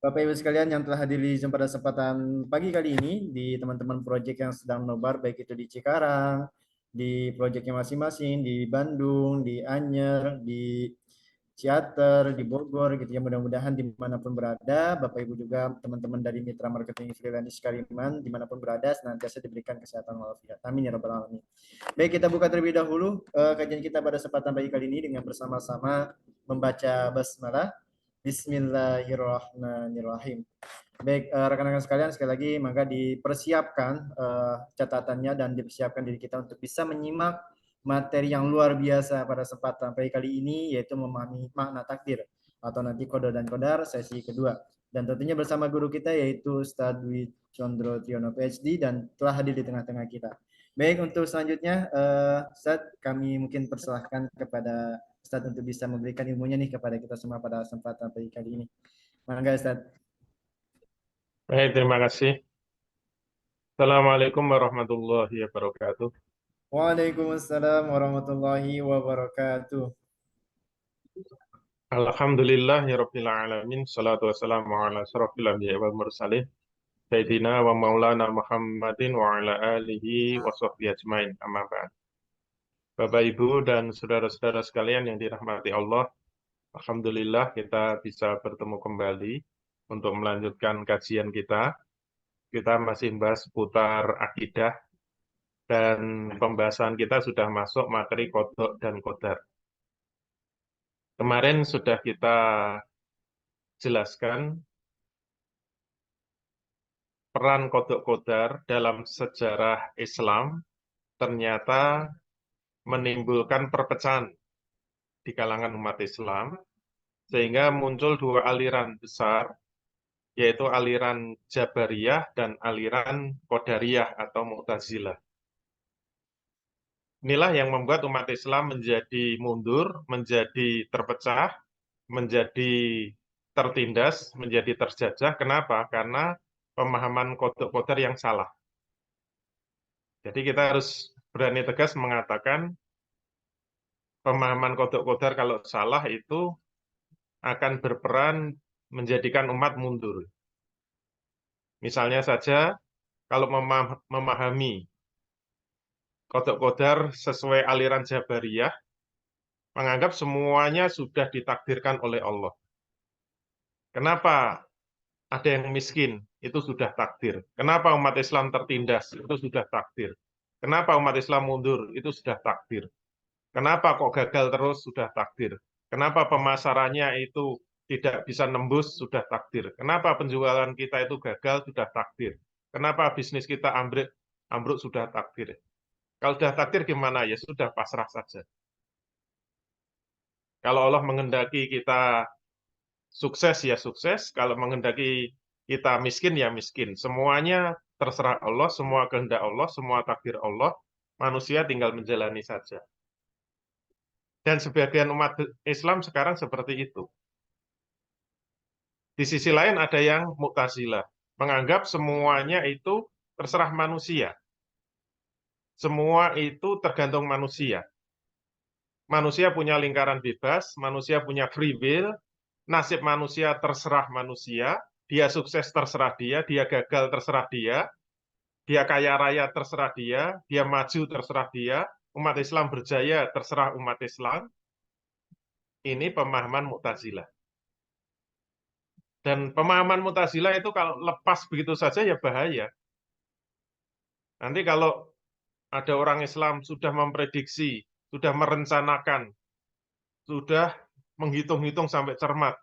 Bapak Ibu sekalian yang telah hadir di pada kesempatan pagi kali ini di teman-teman proyek yang sedang nobar baik itu di Cikarang, di proyeknya masing-masing, di Bandung, di Anyer, di Ciater, di Bogor gitu ya. Mudah-mudahan dimanapun berada, Bapak Ibu juga teman-teman dari Mitra Marketing Freelance Kariman dimanapun berada senantiasa diberikan kesehatan walafiat. Amin ya rabbal alamin. Baik, kita buka terlebih dahulu kajian kita pada kesempatan pagi kali ini dengan bersama-sama membaca basmalah. Bismillahirrahmanirrahim. Baik, rekan-rekan sekalian, sekali lagi maka dipersiapkan catatannya dan dipersiapkan diri kita untuk bisa menyimak materi yang luar biasa pada kesempatan pagi kali ini, yaitu memahami makna takdir atau nanti kode dan kodar sesi kedua. Dan tentunya bersama guru kita yaitu Ustadz Dwi Condro Tiono PhD dan telah hadir di tengah-tengah kita. Baik, untuk selanjutnya Ustadz kami mungkin persilahkan kepada Ustadz untuk bisa memberikan ilmunya nih kepada kita semua pada kesempatan pagi kali ini. Mangga Ustadz. Baik, terima kasih. Assalamualaikum warahmatullahi wabarakatuh. Waalaikumsalam warahmatullahi wabarakatuh. Alhamdulillah ya Rabbil Alamin. Salatu wassalamu ala asrafil anbiya wal mursalin. Sayyidina wa maulana Muhammadin wa ala alihi wa sahbihi ajmain. Amma ba'd. Bapak, Ibu, dan saudara-saudara sekalian yang dirahmati Allah, Alhamdulillah kita bisa bertemu kembali untuk melanjutkan kajian kita. Kita masih membahas seputar akidah dan pembahasan kita sudah masuk materi qadha dan qadar. Kemarin sudah kita jelaskan peran qadha qadar dalam sejarah Islam ternyata menimbulkan perpecahan di kalangan umat Islam, sehingga muncul dua aliran besar, yaitu aliran Jabariyah dan aliran Qadariyah atau Mu'tazilah. Inilah yang membuat umat Islam menjadi mundur, menjadi terpecah, menjadi tertindas, menjadi terjajah. Kenapa? Karena pemahaman qadha qadar yang salah. Jadi kita harus berani tegas mengatakan pemahaman qadha qadar kalau salah itu akan berperan menjadikan umat mundur. Misalnya saja kalau memahami qadha qadar sesuai aliran Jabariyah, menganggap semuanya sudah ditakdirkan oleh Allah. Kenapa ada yang miskin? Itu sudah takdir. Kenapa umat Islam tertindas? Itu sudah takdir. Kenapa umat Islam mundur? Itu sudah takdir. Kenapa kok gagal terus? Sudah takdir. Kenapa pemasarannya itu tidak bisa nembus? Sudah takdir. Kenapa penjualan kita itu gagal? Sudah takdir. Kenapa bisnis kita ambruk? Ambruk sudah takdir. Kalau sudah takdir gimana? Ya sudah, pasrah saja. Kalau Allah menghendaki kita sukses, ya sukses. Kalau menghendaki kita miskin, ya miskin. Semuanya terserah Allah, semua kehendak Allah, semua takdir Allah. Manusia tinggal menjalani saja. Dan sebagian umat Islam sekarang seperti itu. Di sisi lain ada yang Mu'tazilah, menganggap semuanya itu terserah manusia. Semua itu tergantung manusia. Manusia punya lingkaran bebas, manusia punya free will, nasib manusia terserah manusia, dia sukses terserah dia gagal terserah dia kaya raya terserah dia maju terserah dia, umat Islam berjaya terserah umat Islam. Ini pemahaman Mu'tazilah. Dan pemahaman Mu'tazilah itu kalau lepas begitu saja ya bahaya. Nanti kalau ada orang Islam sudah memprediksi, sudah merencanakan, sudah menghitung-hitung sampai cermat,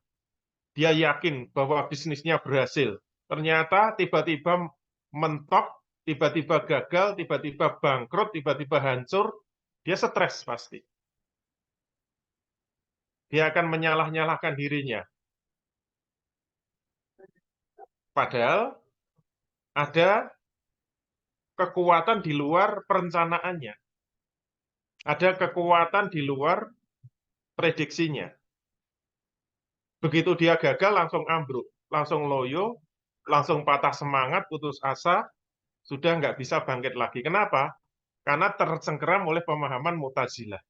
dia yakin bahwa bisnisnya berhasil. Ternyata tiba-tiba mentok, tiba-tiba gagal, tiba-tiba bangkrut, tiba-tiba hancur, dia stres pasti. Dia akan menyalah-nyalahkan dirinya. Padahal ada kekuatan di luar perencanaannya. Ada kekuatan di luar prediksinya. Begitu dia gagal, langsung ambruk, langsung loyo, langsung patah semangat, putus asa, sudah nggak bisa bangkit lagi. Kenapa? Karena tercengkeram oleh pemahaman Mu'tazilah.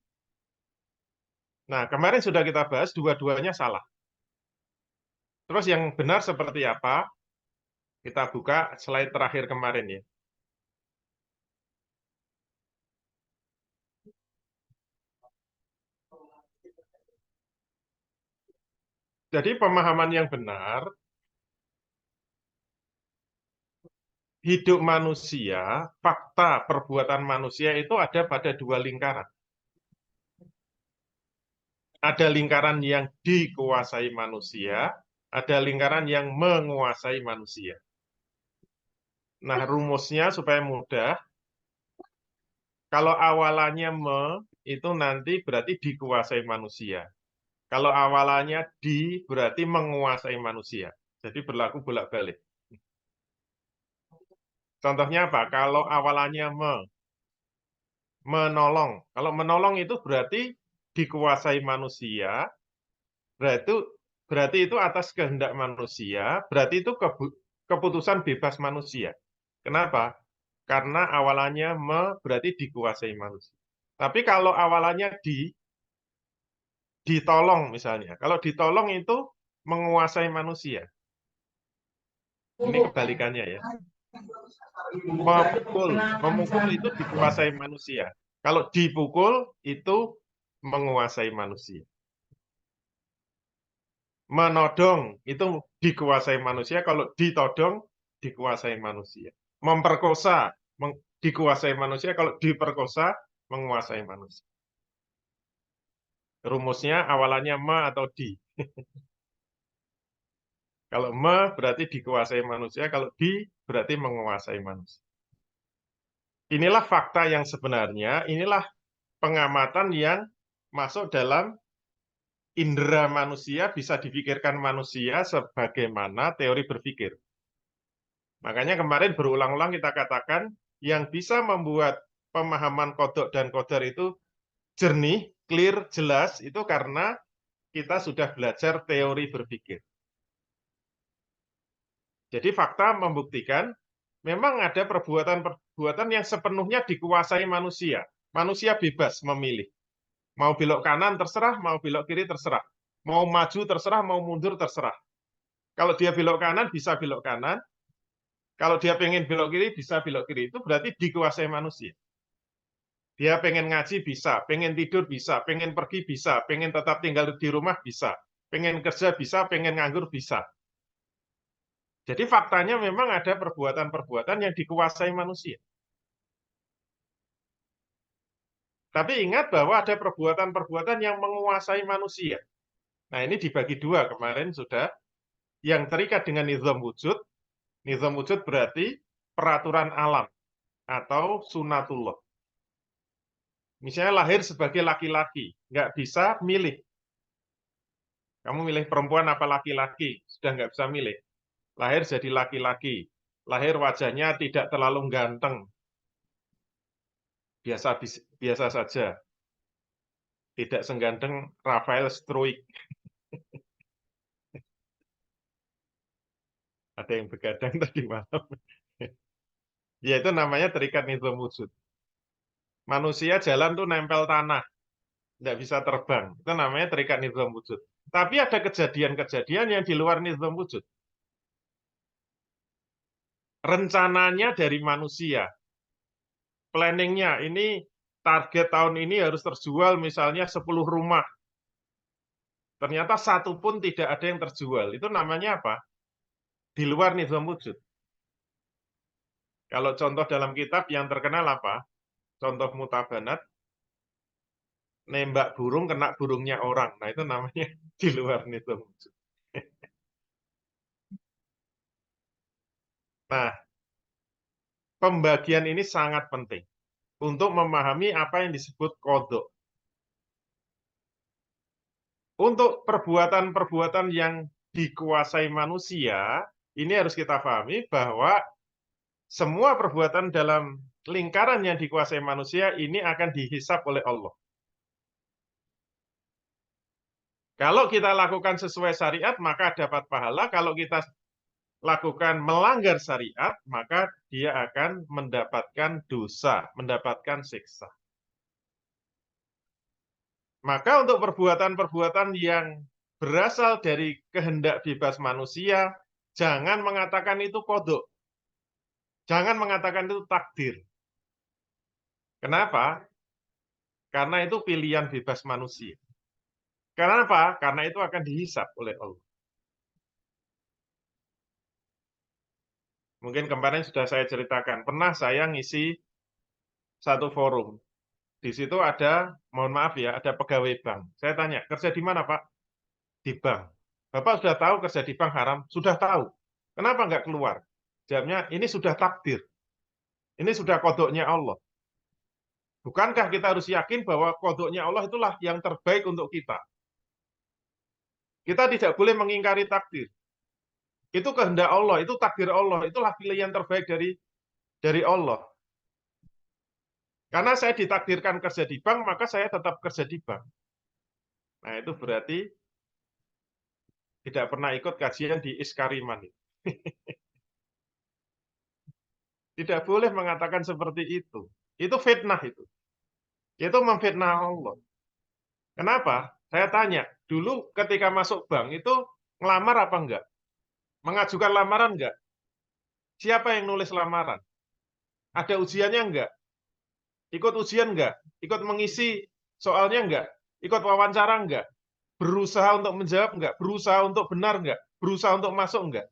Nah, kemarin sudah kita bahas, dua-duanya salah. Terus yang benar seperti apa? Kita buka slide terakhir kemarin ya. Jadi pemahaman yang benar, hidup manusia, fakta perbuatan manusia itu ada pada dua lingkaran. Ada lingkaran yang dikuasai manusia, ada lingkaran yang menguasai manusia. Nah, rumusnya supaya mudah, kalau awalannya itu nanti berarti dikuasai manusia. Kalau awalannya berarti menguasai manusia. Jadi berlaku bolak-balik. Contohnya apa? Kalau awalannya menolong. Kalau menolong itu berarti dikuasai manusia, berarti itu atas kehendak manusia, berarti itu keputusan bebas manusia. Kenapa? Karena awalannya berarti dikuasai manusia. Tapi kalau awalannya ditolong misalnya. Kalau ditolong itu menguasai manusia. Ini kebalikannya ya. Memukul itu dikuasai manusia. Kalau dipukul itu menguasai manusia. Menodong itu dikuasai manusia, kalau ditodong dikuasai manusia. Memperkosa dikuasai manusia, kalau diperkosa menguasai manusia. Rumusnya awalannya atau di. Kalau berarti dikuasai manusia, kalau di berarti menguasai manusia. Inilah fakta yang sebenarnya, inilah pengamatan yang masuk dalam indera manusia, bisa dipikirkan manusia sebagaimana teori berpikir. Makanya kemarin berulang-ulang kita katakan, yang bisa membuat pemahaman kodok dan kodar itu jernih, clear, jelas, itu karena kita sudah belajar teori berpikir. Jadi fakta membuktikan memang ada perbuatan-perbuatan yang sepenuhnya dikuasai manusia. Manusia bebas memilih. Mau belok kanan terserah, mau belok kiri terserah. Mau maju terserah, mau mundur terserah. Kalau dia belok kanan, bisa belok kanan. Kalau dia pengen belok kiri, bisa belok kiri. Itu berarti dikuasai manusia. Dia pengen ngaji bisa, pengen tidur bisa, pengen pergi bisa, pengen tetap tinggal di rumah bisa, pengen kerja bisa, pengen nganggur bisa. Jadi faktanya memang ada perbuatan-perbuatan yang dikuasai manusia. Tapi ingat bahwa ada perbuatan-perbuatan yang menguasai manusia. Nah, ini dibagi dua kemarin sudah. Yang terikat dengan nizam wujud. Nizam wujud berarti peraturan alam atau sunatullah. Misalnya lahir sebagai laki-laki, nggak bisa milih. Kamu milih perempuan apa laki-laki, sudah nggak bisa milih. Lahir jadi laki-laki, lahir wajahnya tidak terlalu ganteng, biasa saja, tidak seganteng Rafael Struik. Ada yang begadang tadi malam. Ya itu namanya terikat nizam wujud. Manusia jalan tuh nempel tanah, nggak bisa terbang. Itu namanya terikat nizam wujud. Tapi ada kejadian-kejadian yang di luar nizam wujud. Rencananya dari manusia. Planningnya, ini target tahun ini harus terjual misalnya 10 rumah. Ternyata satu pun tidak ada yang terjual. Itu namanya apa? Di luar nizam wujud. Kalau contoh dalam kitab yang terkenal apa? Contoh mutabanat, nembak burung kena burungnya orang. Nah itu namanya di luar nizam wujud. Nah, pembagian ini sangat penting untuk memahami apa yang disebut kodok. Untuk perbuatan-perbuatan yang dikuasai manusia, ini harus kita pahami bahwa semua perbuatan dalam lingkaran yang dikuasai manusia ini akan dihisap oleh Allah. Kalau kita lakukan sesuai syariat, maka dapat pahala. Kalau kita lakukan melanggar syariat, maka dia akan mendapatkan dosa, mendapatkan siksa. Maka untuk perbuatan-perbuatan yang berasal dari kehendak bebas manusia, jangan mengatakan itu qadha. Jangan mengatakan itu takdir. Kenapa? Karena itu pilihan bebas manusia. Kenapa? Karena itu akan dihisab oleh Allah. Mungkin kemarin sudah saya ceritakan, pernah saya ngisi satu forum. Di situ ada, mohon maaf ya, ada pegawai bank. Saya tanya, kerja di mana Pak? Di bank. Bapak sudah tahu kerja di bank haram? Sudah tahu. Kenapa nggak keluar? Jawabnya, ini sudah takdir. Ini sudah kodoknya Allah. Bukankah kita harus yakin bahwa kodoknya Allah itulah yang terbaik untuk kita? Kita tidak boleh mengingkari takdir. Itu kehendak Allah, itu takdir Allah, itulah pilihan terbaik dari Allah. Karena saya ditakdirkan kerja di bank, maka saya tetap kerja di bank. Nah, itu berarti tidak pernah ikut kajian di Iskariman. Tidak boleh mengatakan seperti itu. Itu fitnah itu. Itu memfitnah Allah. Kenapa? Saya tanya, dulu ketika masuk bank itu ngelamar apa enggak? Mengajukan lamaran enggak? Siapa yang nulis lamaran? Ada ujiannya enggak? Ikut ujian enggak? Ikut mengisi soalnya enggak? Ikut wawancara enggak? Berusaha untuk menjawab enggak? Berusaha untuk benar enggak? Berusaha untuk masuk enggak?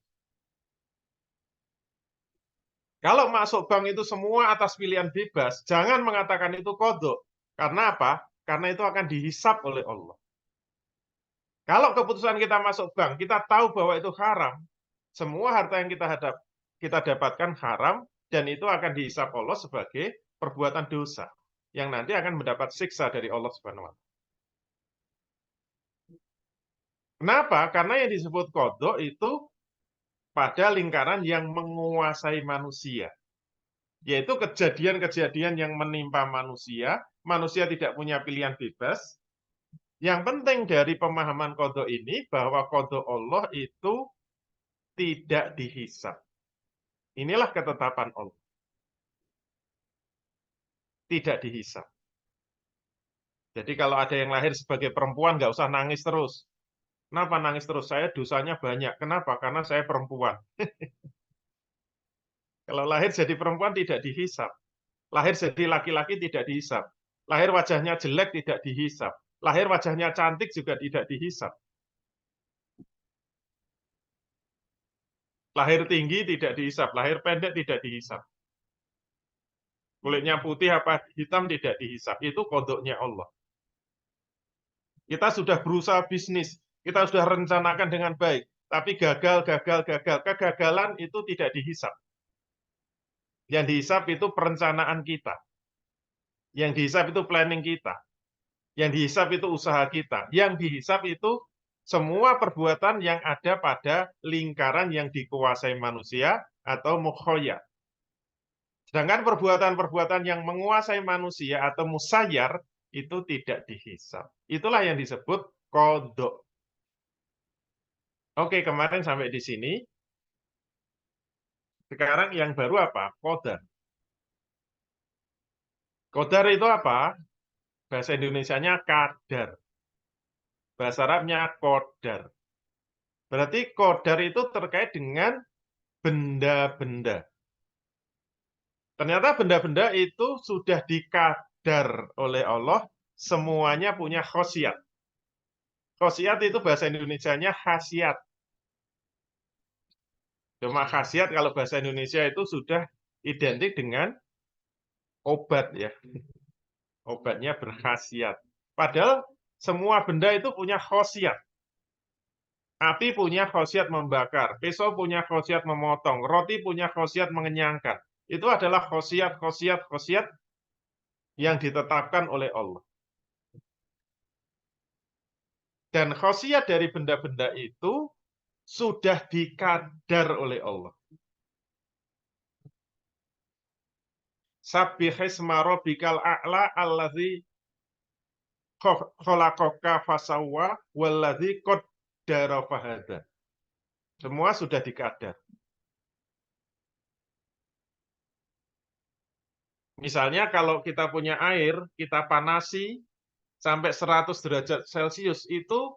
Kalau masuk bank itu semua atas pilihan bebas, jangan mengatakan itu kodok. Karena apa? Karena itu akan dihisap oleh Allah. Kalau keputusan kita masuk bank, kita tahu bahwa itu haram, semua harta yang kita dapatkan haram, dan itu akan dihisap Allah sebagai perbuatan dosa, yang nanti akan mendapat siksa dari Allah Subhanahu wa Ta'ala. Kenapa? Karena yang disebut kodok itu pada lingkaran yang menguasai manusia, yaitu kejadian-kejadian yang menimpa manusia, manusia tidak punya pilihan bebas. Yang penting dari pemahaman kodok ini, bahwa kodok Allah itu tidak dihisap. Inilah ketetapan Allah. Tidak dihisap. Jadi kalau ada yang lahir sebagai perempuan, nggak usah nangis terus. Kenapa nangis terus? Saya dosanya banyak. Kenapa? Karena saya perempuan. Kalau lahir jadi perempuan tidak dihisap. Lahir jadi laki-laki tidak dihisap. Lahir wajahnya jelek tidak dihisap. Lahir wajahnya cantik juga tidak dihisap. Lahir tinggi tidak dihisap. Lahir pendek tidak dihisap. Kulitnya putih apa hitam tidak dihisap. Itu kodoknya Allah. Kita sudah berusaha bisnis. Kita sudah rencanakan dengan baik. Tapi gagal. Kegagalan itu tidak dihisap. Yang dihisap itu perencanaan kita. Yang dihisap itu planning kita. Yang dihisap itu usaha kita. Yang dihisap itu semua perbuatan yang ada pada lingkaran yang dikuasai manusia atau mukhoyar. Sedangkan perbuatan-perbuatan yang menguasai manusia atau musayyar itu tidak dihisap. Itulah yang disebut qadha. Oke, kemarin sampai di sini. Sekarang yang baru apa? Qadar. Qadar itu apa? Bahasa Indonesianya kadar. Bahasa Arabnya qadar. Berarti qadar itu terkait dengan benda-benda. Ternyata benda-benda itu sudah dikadar oleh Allah, semuanya punya khosiat. Khosiat itu bahasa Indonesianya khasiat. Cuma khasiat kalau bahasa Indonesia itu sudah identik dengan obat ya. Obatnya berkhasiat. Padahal semua benda itu punya khosiat. Api punya khosiat membakar, pisau punya khosiat memotong, roti punya khosiat mengenyangkan. Itu adalah khosiat yang ditetapkan oleh Allah. Dan khosiat dari benda-benda itu sudah dikadar oleh Allah. Sabbihisma rabbikal a'la allazi khalaqaka fasawwa wallazi qaddara fahada. Semua sudah dikadar. Misalnya kalau kita punya air, kita panasi sampai 100 derajat Celcius itu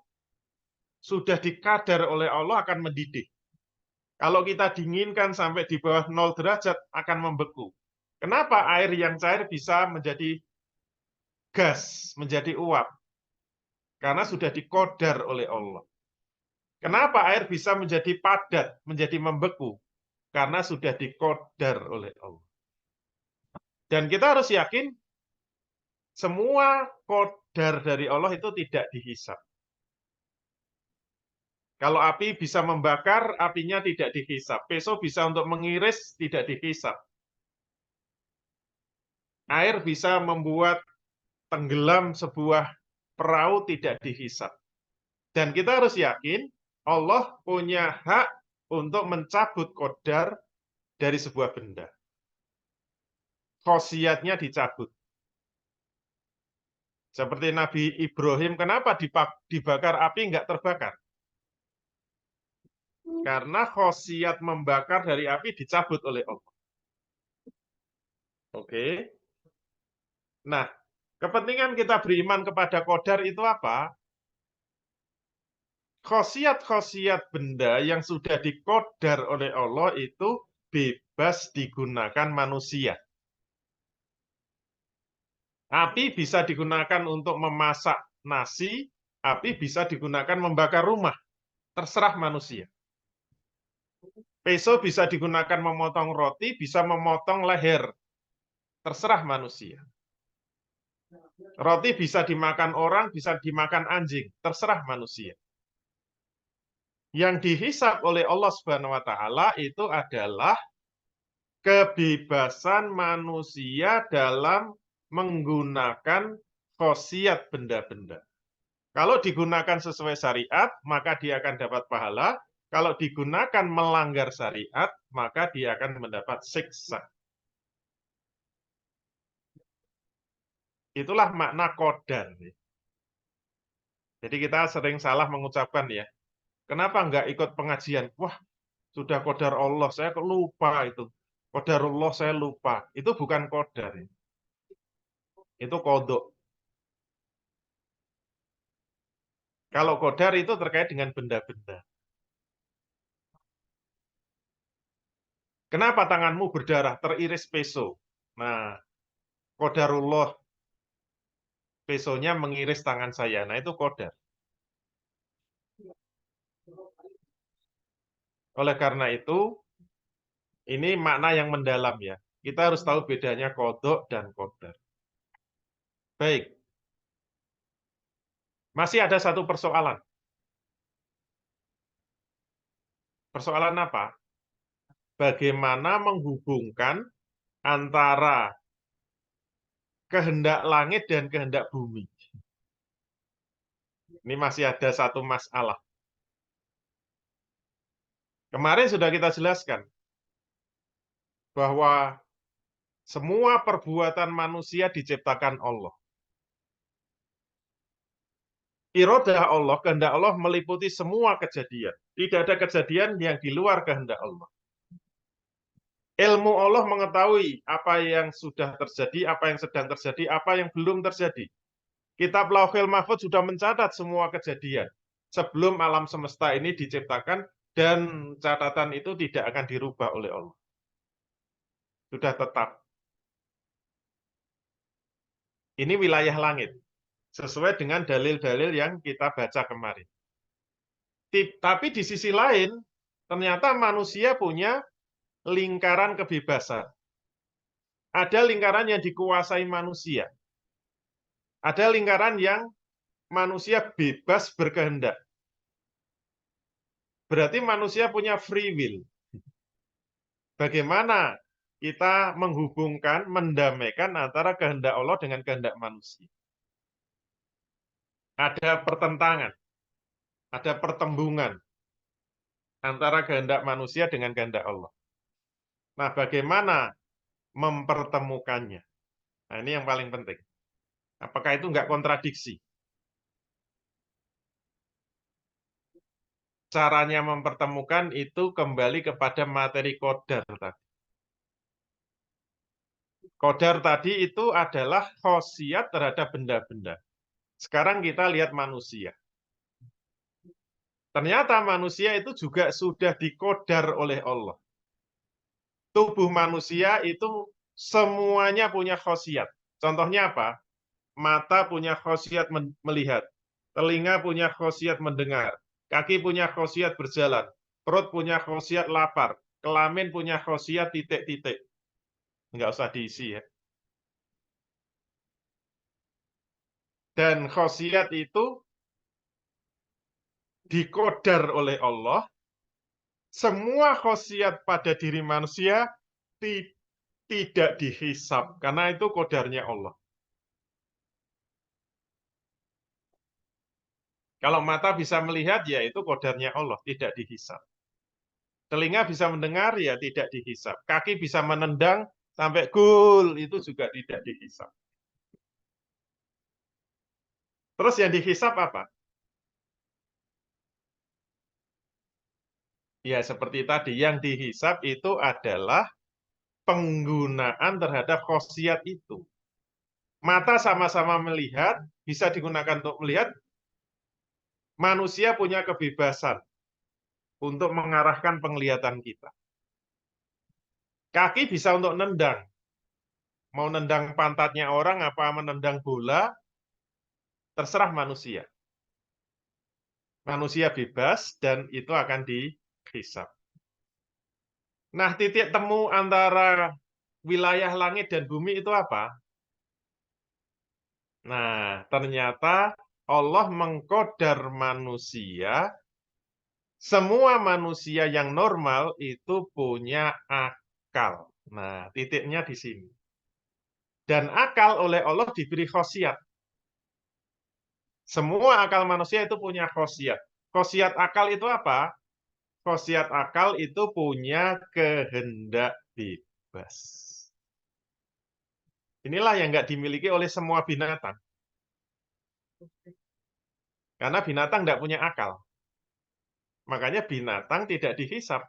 sudah dikadar oleh Allah akan mendidih. Kalau kita dinginkan sampai di bawah 0 derajat akan membeku. Kenapa air yang cair bisa menjadi gas, menjadi uap? Karena sudah dikodar oleh Allah. Kenapa air bisa menjadi padat, menjadi membeku? Karena sudah dikodar oleh Allah. Dan kita harus yakin semua kodar dari Allah itu tidak dihisap. Kalau api bisa membakar, apinya tidak dihisap. Pisau bisa untuk mengiris, tidak dihisap. Air bisa membuat tenggelam sebuah perahu, tidak dihisap. Dan kita harus yakin Allah punya hak untuk mencabut kodar dari sebuah benda. Khosiatnya dicabut. Seperti Nabi Ibrahim, kenapa dibakar api nggak terbakar? Karena khosiat membakar dari api dicabut oleh Allah. Oke. Nah, kepentingan kita beriman kepada kodar itu apa? Khosiat-khosiat benda yang sudah dikodar oleh Allah itu bebas digunakan manusia. Api bisa digunakan untuk memasak nasi, api bisa digunakan membakar rumah. Terserah manusia. Pisau bisa digunakan memotong roti, bisa memotong leher. Terserah manusia. Roti bisa dimakan orang, bisa dimakan anjing. Terserah manusia. Yang dihisap oleh Allah Subhanahu wa taala itu adalah kebebasan manusia dalam menggunakan khosiat benda-benda. Kalau digunakan sesuai syariat, maka dia akan dapat pahala. Kalau digunakan melanggar syariat, maka dia akan mendapat siksa. Itulah makna qadar. Jadi kita sering salah mengucapkan ya. Kenapa nggak ikut pengajian? Wah, sudah qadar Allah, saya lupa itu. Qadarullah saya lupa. Itu bukan qadar. Itu kodok. Kalau qadar itu terkait dengan benda-benda. Kenapa tanganmu berdarah, teriris peso? Nah, qadarullah, pesonya mengiris tangan saya. Nah, itu qadar. Oleh karena itu, ini makna yang mendalam ya. Kita harus tahu bedanya kodok dan qadar. Baik. Masih ada satu persoalan. Persoalan apa? Bagaimana menghubungkan antara kehendak langit dan kehendak bumi? Ini masih ada satu masalah. Kemarin sudah kita jelaskan bahwa semua perbuatan manusia diciptakan Allah. Iradah Allah, kehendak Allah meliputi semua kejadian. Tidak ada kejadian yang di luar kehendak Allah. Ilmu Allah mengetahui apa yang sudah terjadi, apa yang sedang terjadi, apa yang belum terjadi. Kitab Lauhil Mahfudz sudah mencatat semua kejadian sebelum alam semesta ini diciptakan, dan catatan itu tidak akan dirubah oleh Allah. Sudah tetap. Ini wilayah langit, sesuai dengan dalil-dalil yang kita baca kemarin. Tapi di sisi lain, ternyata manusia punya lingkaran kebebasan. Ada lingkaran yang dikuasai manusia. Ada lingkaran yang manusia bebas berkehendak. Berarti manusia punya free will. Bagaimana kita menghubungkan, mendamaikan antara kehendak Allah dengan kehendak manusia? Ada pertentangan, ada pertembungan antara kehendak manusia dengan kehendak Allah. Nah, bagaimana mempertemukannya? Nah, ini yang paling penting. Apakah itu nggak kontradiksi? Caranya mempertemukan itu kembali kepada materi qadar tadi. Qadar tadi itu adalah khosiat terhadap benda-benda. Sekarang kita lihat manusia. Ternyata manusia itu juga sudah dikodar oleh Allah. Tubuh manusia itu semuanya punya khosiat. Contohnya apa? Mata punya khosiat melihat, telinga punya khosiat mendengar, kaki punya khosiat berjalan, perut punya khosiat lapar, kelamin punya khosiat titik-titik. Nggak usah diisi ya. Dan khosiat itu dikodar oleh Allah. Semua khosiat pada diri manusia tidak dihisab, karena itu kodarnya Allah. Kalau mata bisa melihat, ya itu kodarnya Allah, tidak dihisab. Telinga bisa mendengar, ya tidak dihisab. Kaki bisa menendang sampai gol, itu juga tidak dihisab. Terus yang dihisab apa? Ya seperti tadi, yang dihisab itu adalah penggunaan terhadap khosiat itu. Mata sama-sama melihat, bisa digunakan untuk melihat. Manusia punya kebebasan untuk mengarahkan penglihatan kita. Kaki bisa untuk nendang. Mau nendang pantatnya orang, apa menendang bola, terserah manusia. Manusia bebas dan itu akan dihisab. Nah, titik temu antara wilayah langit dan bumi itu apa? Nah, ternyata Allah mengkodar manusia, semua manusia yang normal itu punya akal. Nah, titiknya di sini. Dan akal oleh Allah diberi khosiat. Semua akal manusia itu punya khosiat. Khosiat akal itu apa? Khosiat akal itu punya kehendak bebas. Inilah yang nggak dimiliki oleh semua binatang. Karena binatang nggak punya akal. Makanya binatang tidak dihisab.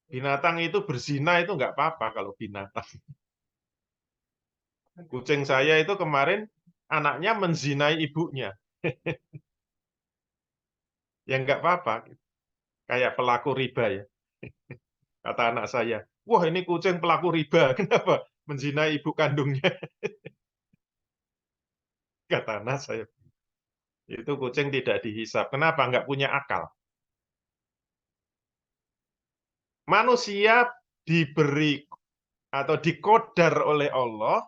Binatang itu berzina itu nggak apa-apa kalau binatang. Kucing saya itu kemarin anaknya menzinai ibunya. Ya nggak apa-apa. Kayak pelaku riba ya. Kata anak saya, wah ini kucing pelaku riba. Kenapa? Menzinai ibu kandungnya. Kata anak saya. Itu kucing tidak dihisab. Kenapa? Nggak punya akal. Manusia diberi atau dikodar oleh Allah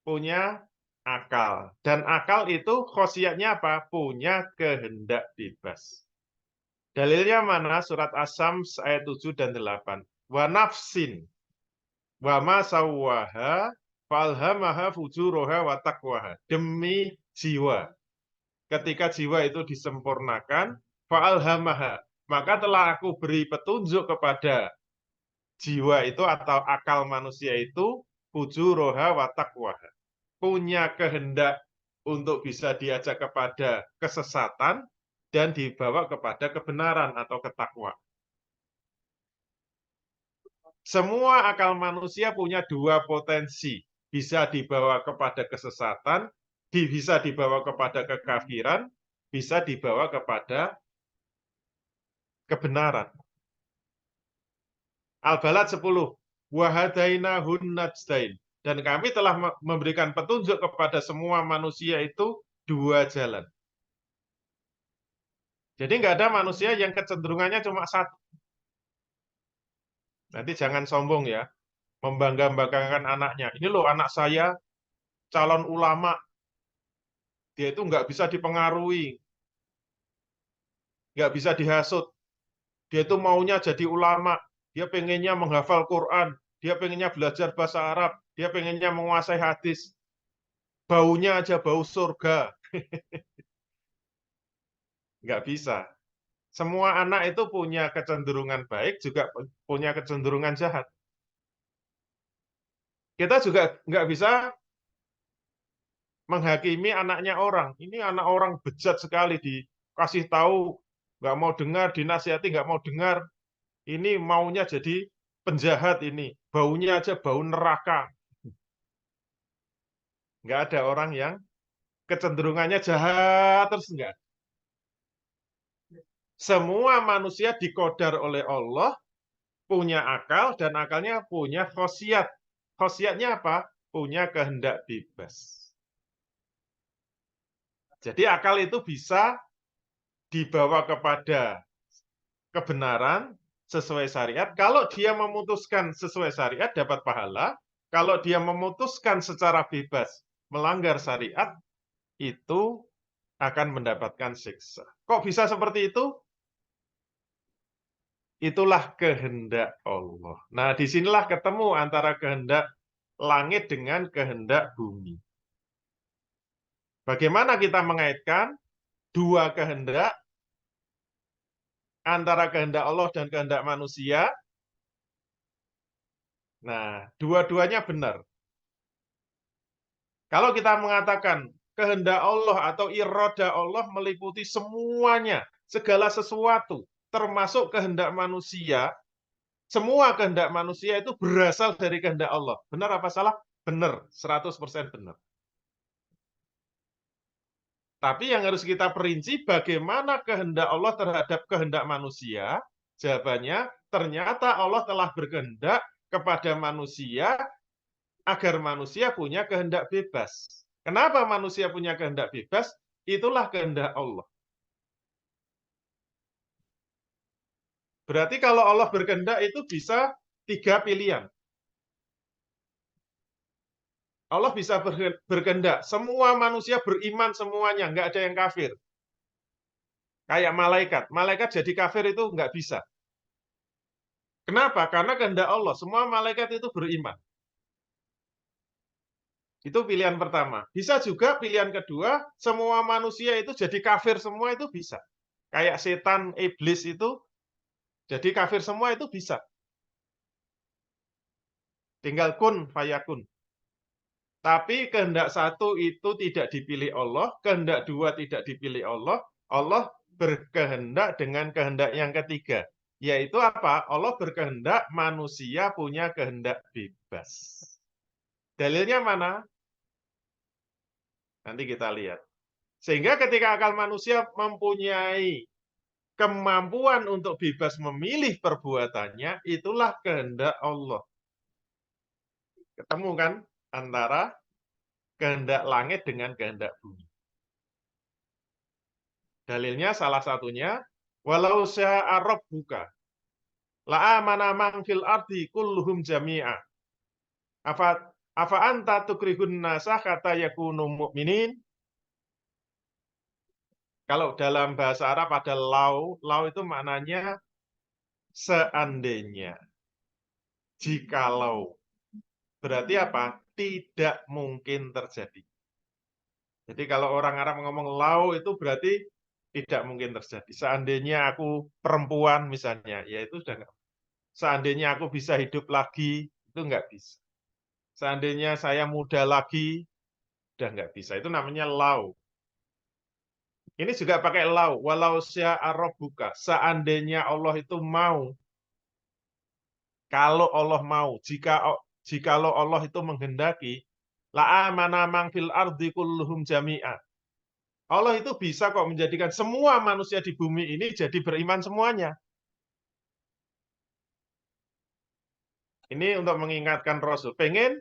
punya akal. Dan akal itu khosiatnya apa? Punya kehendak bebas. Dalilnya mana? Surat As-Sams ayat 7 dan 8. Wa nafsin wa ma sawwaha falhamaha fujuroha wa taqwaha. Demi jiwa. Ketika jiwa itu disempurnakan, fa'alhamaha, maka telah aku beri petunjuk kepada jiwa itu atau akal manusia itu fujuroha wa taqwaha. Punya kehendak untuk bisa diajak kepada kesesatan dan dibawa kepada kebenaran atau ketakwaan. Semua akal manusia punya dua potensi, bisa dibawa kepada kesesatan, bisa dibawa kepada kekafiran, bisa dibawa kepada kebenaran. Al-Balad 10, wahadainahun najdain. Dan kami telah memberikan petunjuk kepada semua manusia itu dua jalan. Jadi nggak ada manusia yang kecenderungannya cuma satu. Nanti jangan sombong ya, membangga-banggakan anaknya. Ini loh anak saya calon ulama, dia itu nggak bisa dipengaruhi, nggak bisa dihasut. Dia itu maunya jadi ulama, dia pengennya menghafal Quran, dia pengennya belajar bahasa Arab, dia pengennya menguasai hadis. Baunya aja bau surga. Nggak bisa. Semua anak itu punya kecenderungan baik, juga punya kecenderungan jahat. Kita juga nggak bisa menghakimi anaknya orang. Ini anak orang bejat sekali, dikasih tahu, nggak mau dengar, dinasihati nggak mau dengar. Ini maunya jadi penjahat ini. Baunya aja bau neraka. Nggak ada orang yang kecenderungannya jahat terus enggak. Semua manusia dikodar oleh Allah, punya akal, dan akalnya punya khosiat. Khosiatnya apa? Punya kehendak bebas. Jadi akal itu bisa dibawa kepada kebenaran sesuai syariat. Kalau dia memutuskan sesuai syariat, dapat pahala. Kalau dia memutuskan secara bebas melanggar syariat, itu akan mendapatkan siksa. Kok bisa seperti itu? Itulah kehendak Allah. Nah, disinilah ketemu antara kehendak langit dengan kehendak bumi. Bagaimana kita mengaitkan dua kehendak antara kehendak Allah dan kehendak manusia? Nah, dua-duanya benar. Kalau kita mengatakan kehendak Allah atau iroda Allah meliputi semuanya, segala sesuatu, termasuk kehendak manusia, semua kehendak manusia itu berasal dari kehendak Allah. Benar apa salah? Benar, 100% benar. Tapi yang harus kita perinci bagaimana kehendak Allah terhadap kehendak manusia. Jawabannya, ternyata Allah telah berkehendak kepada manusia agar manusia punya kehendak bebas. Kenapa manusia punya kehendak bebas? Itulah kehendak Allah. Berarti kalau Allah berkehendak itu bisa 3 pilihan. Allah bisa berkehendak, semua manusia beriman semuanya, nggak ada yang kafir. Kayak malaikat, malaikat jadi kafir itu nggak bisa. Kenapa? Karena kehendak Allah, semua malaikat itu beriman. Itu pilihan pertama. Bisa juga pilihan kedua, semua manusia itu jadi kafir semua itu bisa. Kayak setan, iblis itu jadi kafir semua itu bisa. Tinggal kun fayakun. Tapi kehendak satu itu tidak dipilih Allah, kehendak dua tidak dipilih Allah, Allah berkehendak dengan kehendak yang ketiga. Yaitu apa? Allah berkehendak manusia punya kehendak bebas. Dalilnya mana? Nanti kita lihat. Sehingga ketika akal manusia mempunyai kemampuan untuk bebas memilih perbuatannya, itulah kehendak Allah. Ketemu kan antara kehendak langit dengan kehendak bumi. Dalilnya salah satunya, walau sya'a rabbuka la'amana man fil ardi kulluhum jami'a. Afa anta tukrihun nasa kata yakunu mu'minin. Kalau dalam bahasa Arab ada lau itu maknanya seandainya, jikalau. Berarti apa? Tidak mungkin terjadi. Jadi kalau orang Arab ngomong lau itu berarti tidak mungkin terjadi. Seandainya aku perempuan misalnya, ya itu sudah enggak. Seandainya aku bisa hidup lagi, itu enggak bisa. Seandainya saya muda lagi, sudah enggak bisa. Itu namanya lau. Ini juga pakai lau. Walau sya'a rabbuka. Seandainya Allah itu mau. Kalau Allah mau. Jikalau Allah itu menghendaki. La'amana man fil ardi kulluhum jami'a. Allah itu bisa kok menjadikan semua manusia di bumi ini jadi beriman semuanya. Ini untuk mengingatkan Rasul. Pengen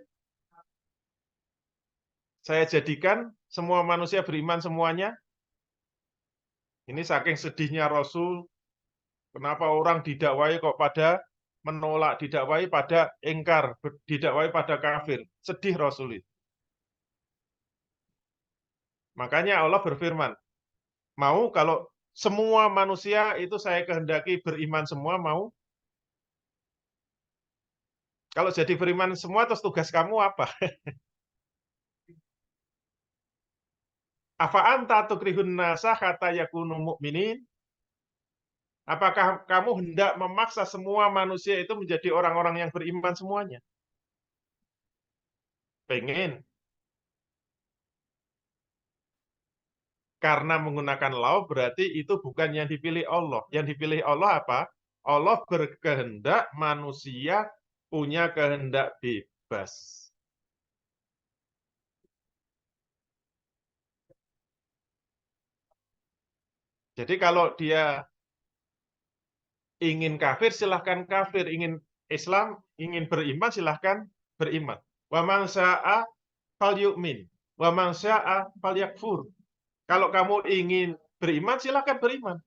saya jadikan semua manusia beriman semuanya? Ini saking sedihnya Rasul, kenapa orang didakwai kok pada menolak, didakwai pada ingkar, didakwai pada kafir. Sedih Rasul itu. Makanya Allah berfirman, mau kalau semua manusia itu saya kehendaki beriman semua, mau? Kalau jadi beriman semua, terus tugas kamu apa? Afa anta tukrihun nasa kata yakunu mu'minin? Apakah kamu hendak memaksa semua manusia itu menjadi orang-orang yang beriman semuanya? Pengen. Karena menggunakan law berarti itu bukan yang dipilih Allah. Yang dipilih Allah apa? Allah berkehendak manusia punya kehendak bebas. Jadi kalau dia Ingin kafir silahkan kafir, ingin Islam, ingin beriman silahkan beriman. Wa man syaa falyu'min, wa man syaa falyakfur. Kalau kamu ingin beriman silahkan beriman.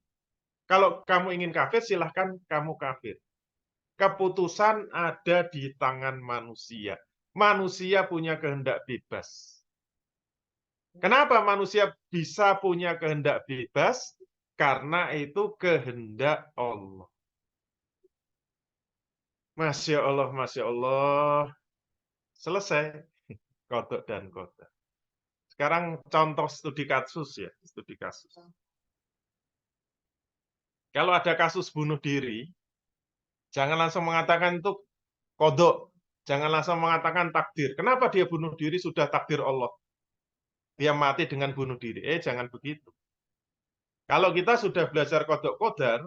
Kalau kamu ingin kafir silahkan kamu kafir. Keputusan ada di tangan manusia. Manusia punya kehendak bebas. Kenapa manusia bisa punya kehendak bebas? Karena itu kehendak Allah. Masya Allah, Masya Allah. Selesai. Kodok dan kodok. Sekarang contoh studi kasus ya. Studi kasus. Kalau ada kasus bunuh diri, jangan langsung mengatakan itu kodok. Jangan langsung mengatakan takdir. Kenapa dia bunuh diri sudah takdir Allah? Dia mati dengan bunuh diri. Jangan begitu. Kalau kita sudah belajar kodok kodar,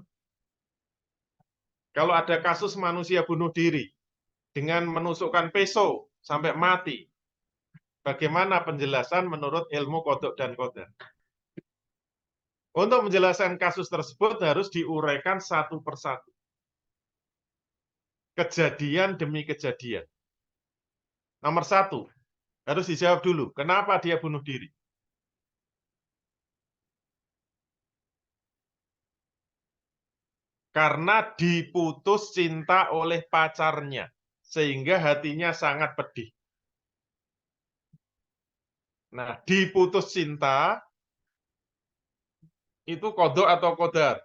kalau ada kasus manusia bunuh diri dengan menusukkan pisau sampai mati, bagaimana penjelasan menurut ilmu kodok dan kodar? Untuk menjelaskan kasus tersebut harus diuraikan satu persatu. Kejadian demi kejadian. Nomor satu, harus dijawab dulu, kenapa dia bunuh diri? Karena diputus cinta oleh pacarnya, sehingga hatinya sangat pedih. Nah, diputus cinta, itu kodok atau kodar?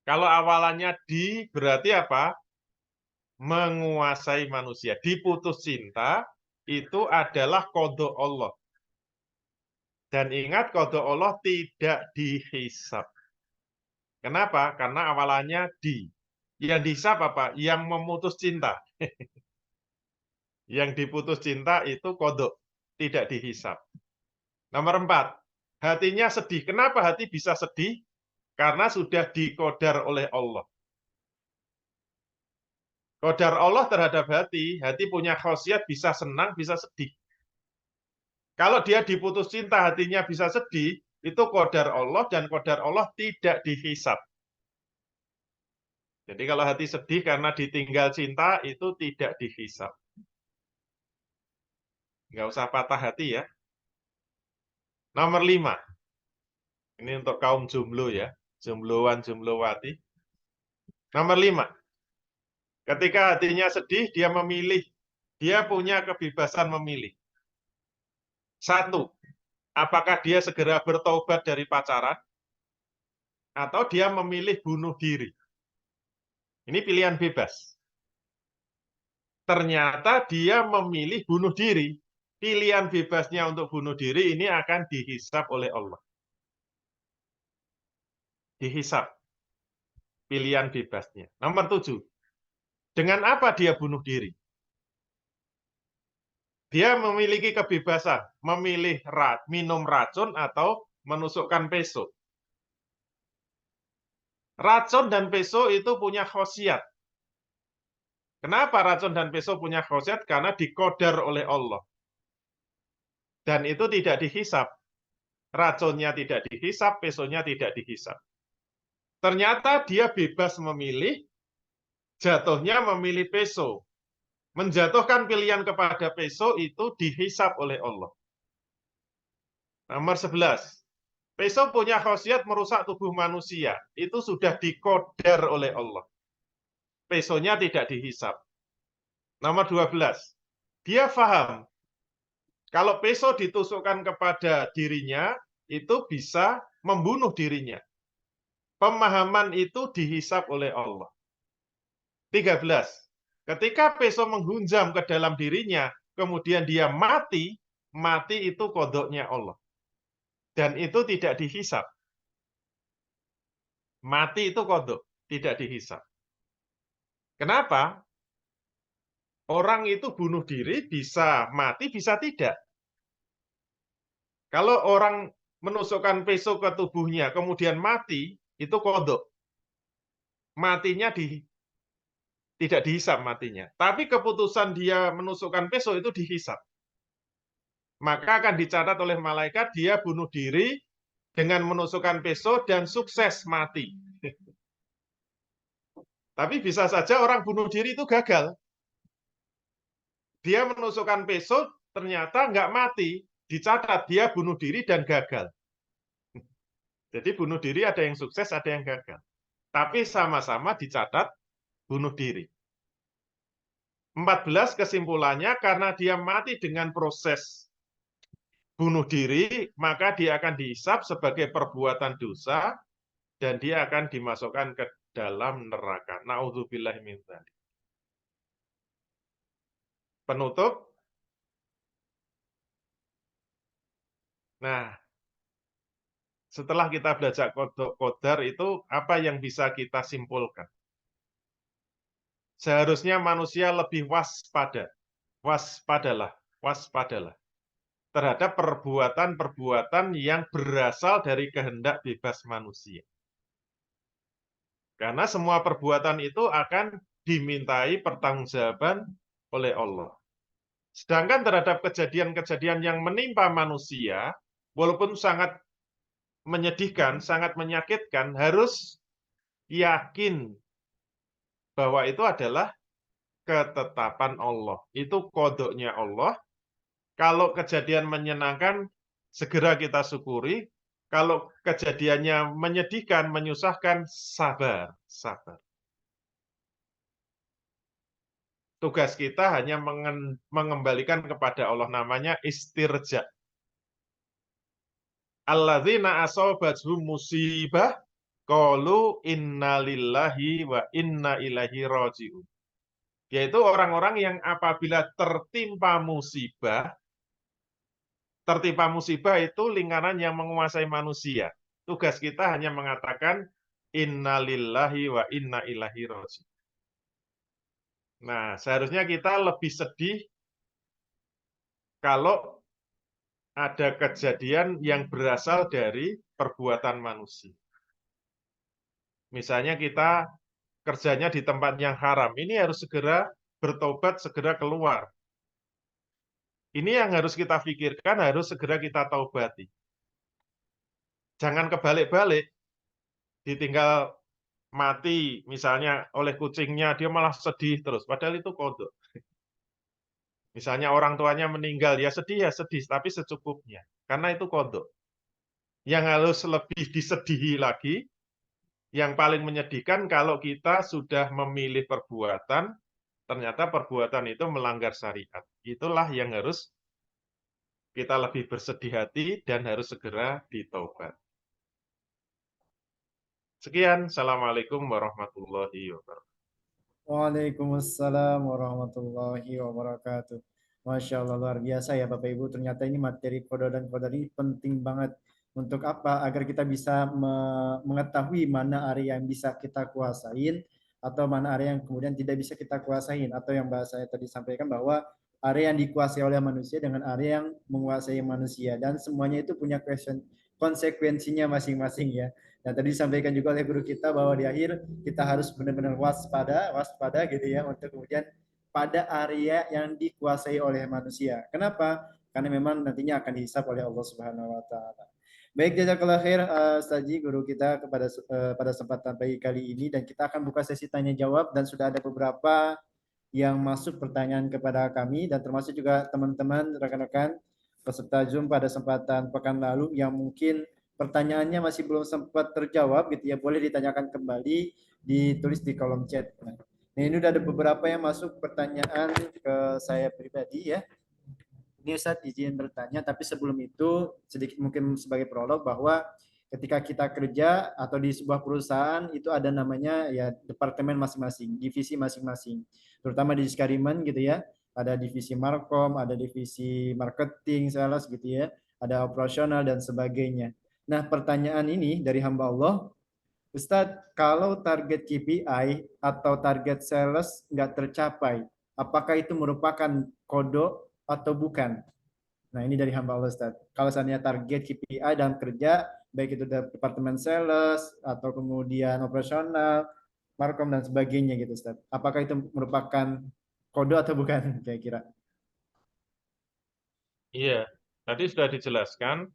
Kalau awalannya di, berarti apa? Menguasai manusia. Diputus cinta, itu adalah kodok Allah. Dan ingat, kodok Allah tidak dihisab. Kenapa? Karena awalannya di. Yang dihisab apa? Yang memutus cinta. Yang diputus cinta itu kodok. Tidak dihisab. Nomor 4. Hatinya sedih. Kenapa hati bisa sedih? Karena sudah dikodar oleh Allah. Kodar Allah terhadap hati, hati punya khasiat bisa senang, bisa sedih. Kalau dia diputus cinta, hatinya bisa sedih, itu kodar Allah, dan kodar Allah tidak dihisab. Jadi kalau hati sedih karena ditinggal cinta, itu tidak dihisab. Nggak usah patah hati ya. Nomor 5. Ini untuk kaum jomblo ya. Jombloan, jomblowati. Nomor 5. Ketika hatinya sedih, dia memilih. Dia punya kebebasan memilih. 1. Apakah dia segera bertobat dari pacaran? Atau dia memilih bunuh diri? Ini pilihan bebas. Ternyata dia memilih bunuh diri. Pilihan bebasnya untuk bunuh diri ini akan dihisab oleh Allah. Dihisab. Pilihan bebasnya. Nomor 7. Dengan apa dia bunuh diri? Dia memiliki kebebasan memilih minum racun atau menusukkan peso. Racun dan peso itu punya khasiat. Kenapa racun dan peso punya khasiat? Karena dikodar oleh Allah. Dan itu tidak dihisab. Racunnya tidak dihisab, pesonya tidak dihisab. Ternyata dia bebas memilih, jatuhnya memilih peso. Menjatuhkan pilihan kepada peso itu dihisab oleh Allah. Nomor 11. Peso punya khasiat merusak tubuh manusia. Itu sudah dikodar oleh Allah. Pesonya tidak dihisab. Nomor 12. Dia paham. Kalau peso ditusukkan kepada dirinya, itu bisa membunuh dirinya. Pemahaman itu dihisab oleh Allah. 13. Ketika peso menghunjam ke dalam dirinya, kemudian dia mati, mati itu kodoknya Allah. Dan itu tidak dihisab. Mati itu kodok, tidak dihisab. Kenapa? Orang itu bunuh diri bisa mati, bisa tidak. Kalau orang menusukkan peso ke tubuhnya, kemudian mati, itu kodok. Matinya tidak dihisab matinya. Tapi keputusan dia menusukkan peso itu dihisab. Maka akan dicatat oleh malaikat dia bunuh diri dengan menusukkan pisau dan sukses mati. Tapi bisa saja orang bunuh diri itu gagal. Dia menusukkan pisau, ternyata nggak mati. Dicatat dia bunuh diri dan gagal. Jadi bunuh diri ada yang sukses, ada yang gagal. Tapi sama-sama dicatat bunuh diri. 14 kesimpulannya karena dia mati dengan proses bunuh diri, maka dia akan dihisab sebagai perbuatan dosa dan dia akan dimasukkan ke dalam neraka. Nauzubillah min dzalik. Penutup. Nah, setelah kita belajar qadar itu apa yang bisa kita simpulkan? Seharusnya manusia lebih waspada. Waspadalah terhadap perbuatan-perbuatan yang berasal dari kehendak bebas manusia. Karena semua perbuatan itu akan dimintai pertanggungjawaban oleh Allah. Sedangkan terhadap kejadian-kejadian yang menimpa manusia, walaupun sangat menyedihkan, sangat menyakitkan, harus yakin bahwa itu adalah ketetapan Allah. Itu kodoknya Allah. Kalau kejadian menyenangkan, segera kita syukuri. Kalau kejadiannya menyedihkan, menyusahkan, sabar. Tugas kita hanya mengembalikan kepada Allah, namanya istirja. Alladzina asobathum musibah qalu innalillahi wa inna ilaihi raji'un. Yaitu orang-orang yang apabila tertimpa musibah itu lingkaran yang menguasai manusia. Tugas kita hanya mengatakan innalillahi wa inna ilaihi raji'un. Nah, seharusnya kita lebih sedih kalau ada kejadian yang berasal dari perbuatan manusia. Misalnya kita kerjanya di tempat yang haram, ini harus segera bertobat, segera keluar. Ini yang harus kita pikirkan, harus segera kita taubati. Jangan kebalik-balik, ditinggal mati misalnya oleh kucingnya, dia malah sedih terus, padahal itu kodok. Misalnya orang tuanya meninggal, ya sedih, tapi secukupnya, karena itu kodok. Yang harus lebih disedihi lagi, yang paling menyedihkan kalau kita sudah memilih perbuatan, ternyata perbuatan itu melanggar syariat. Itulah yang harus kita lebih bersedih hati dan harus segera ditaubat. Sekian, Assalamualaikum warahmatullahi wabarakatuh. Waalaikumsalam warahmatullahi wabarakatuh. Masya Allah, luar biasa ya Bapak Ibu. Ternyata ini materi kodar dan kodar ini penting banget. Untuk apa? Agar kita bisa mengetahui mana area yang bisa kita kuasain atau mana area yang kemudian tidak bisa kita kuasain. Atau yang bahasa saya tadi sampaikan bahwa area yang dikuasai oleh manusia dengan area yang menguasai manusia. Dan semuanya itu punya konsekuensinya masing-masing ya. Dan tadi disampaikan juga oleh guru kita bahwa di akhir kita harus benar-benar waspada gitu ya untuk kemudian pada area yang dikuasai oleh manusia. Kenapa? Karena memang nantinya akan dihisap oleh Allah Subhanahu wa taala. Baik, jazakallah khair Ustazi guru kita pada kesempatan pagi kali ini, dan kita akan buka sesi tanya jawab dan sudah ada beberapa yang masuk pertanyaan kepada kami dan termasuk juga teman-teman rekan-rekan peserta Zoom pada kesempatan pekan lalu yang mungkin pertanyaannya masih belum sempat terjawab gitu ya, boleh ditanyakan kembali, ditulis di kolom chat. Nah, ini udah ada beberapa yang masuk pertanyaan ke saya pribadi ya. Ini Ustadz izin bertanya, tapi sebelum itu sedikit mungkin sebagai prolog bahwa ketika kita kerja atau di sebuah perusahaan itu ada namanya ya departemen masing-masing, divisi masing-masing. Terutama di Skariman gitu ya, ada divisi markom, ada divisi marketing, sales gitu ya, ada operasional dan sebagainya. Nah, pertanyaan ini dari hamba Allah, Ustadz, kalau target KPI atau target sales nggak tercapai, apakah itu merupakan kodok atau bukan? Nah, ini dari hamba Allah, Ustaz. Kalau seandainya target KPI dalam kerja, baik itu dari departemen sales, atau kemudian operasional, markom, dan sebagainya gitu, Ustaz. Apakah itu merupakan kode atau bukan, kira-kira? Iya, tadi sudah dijelaskan,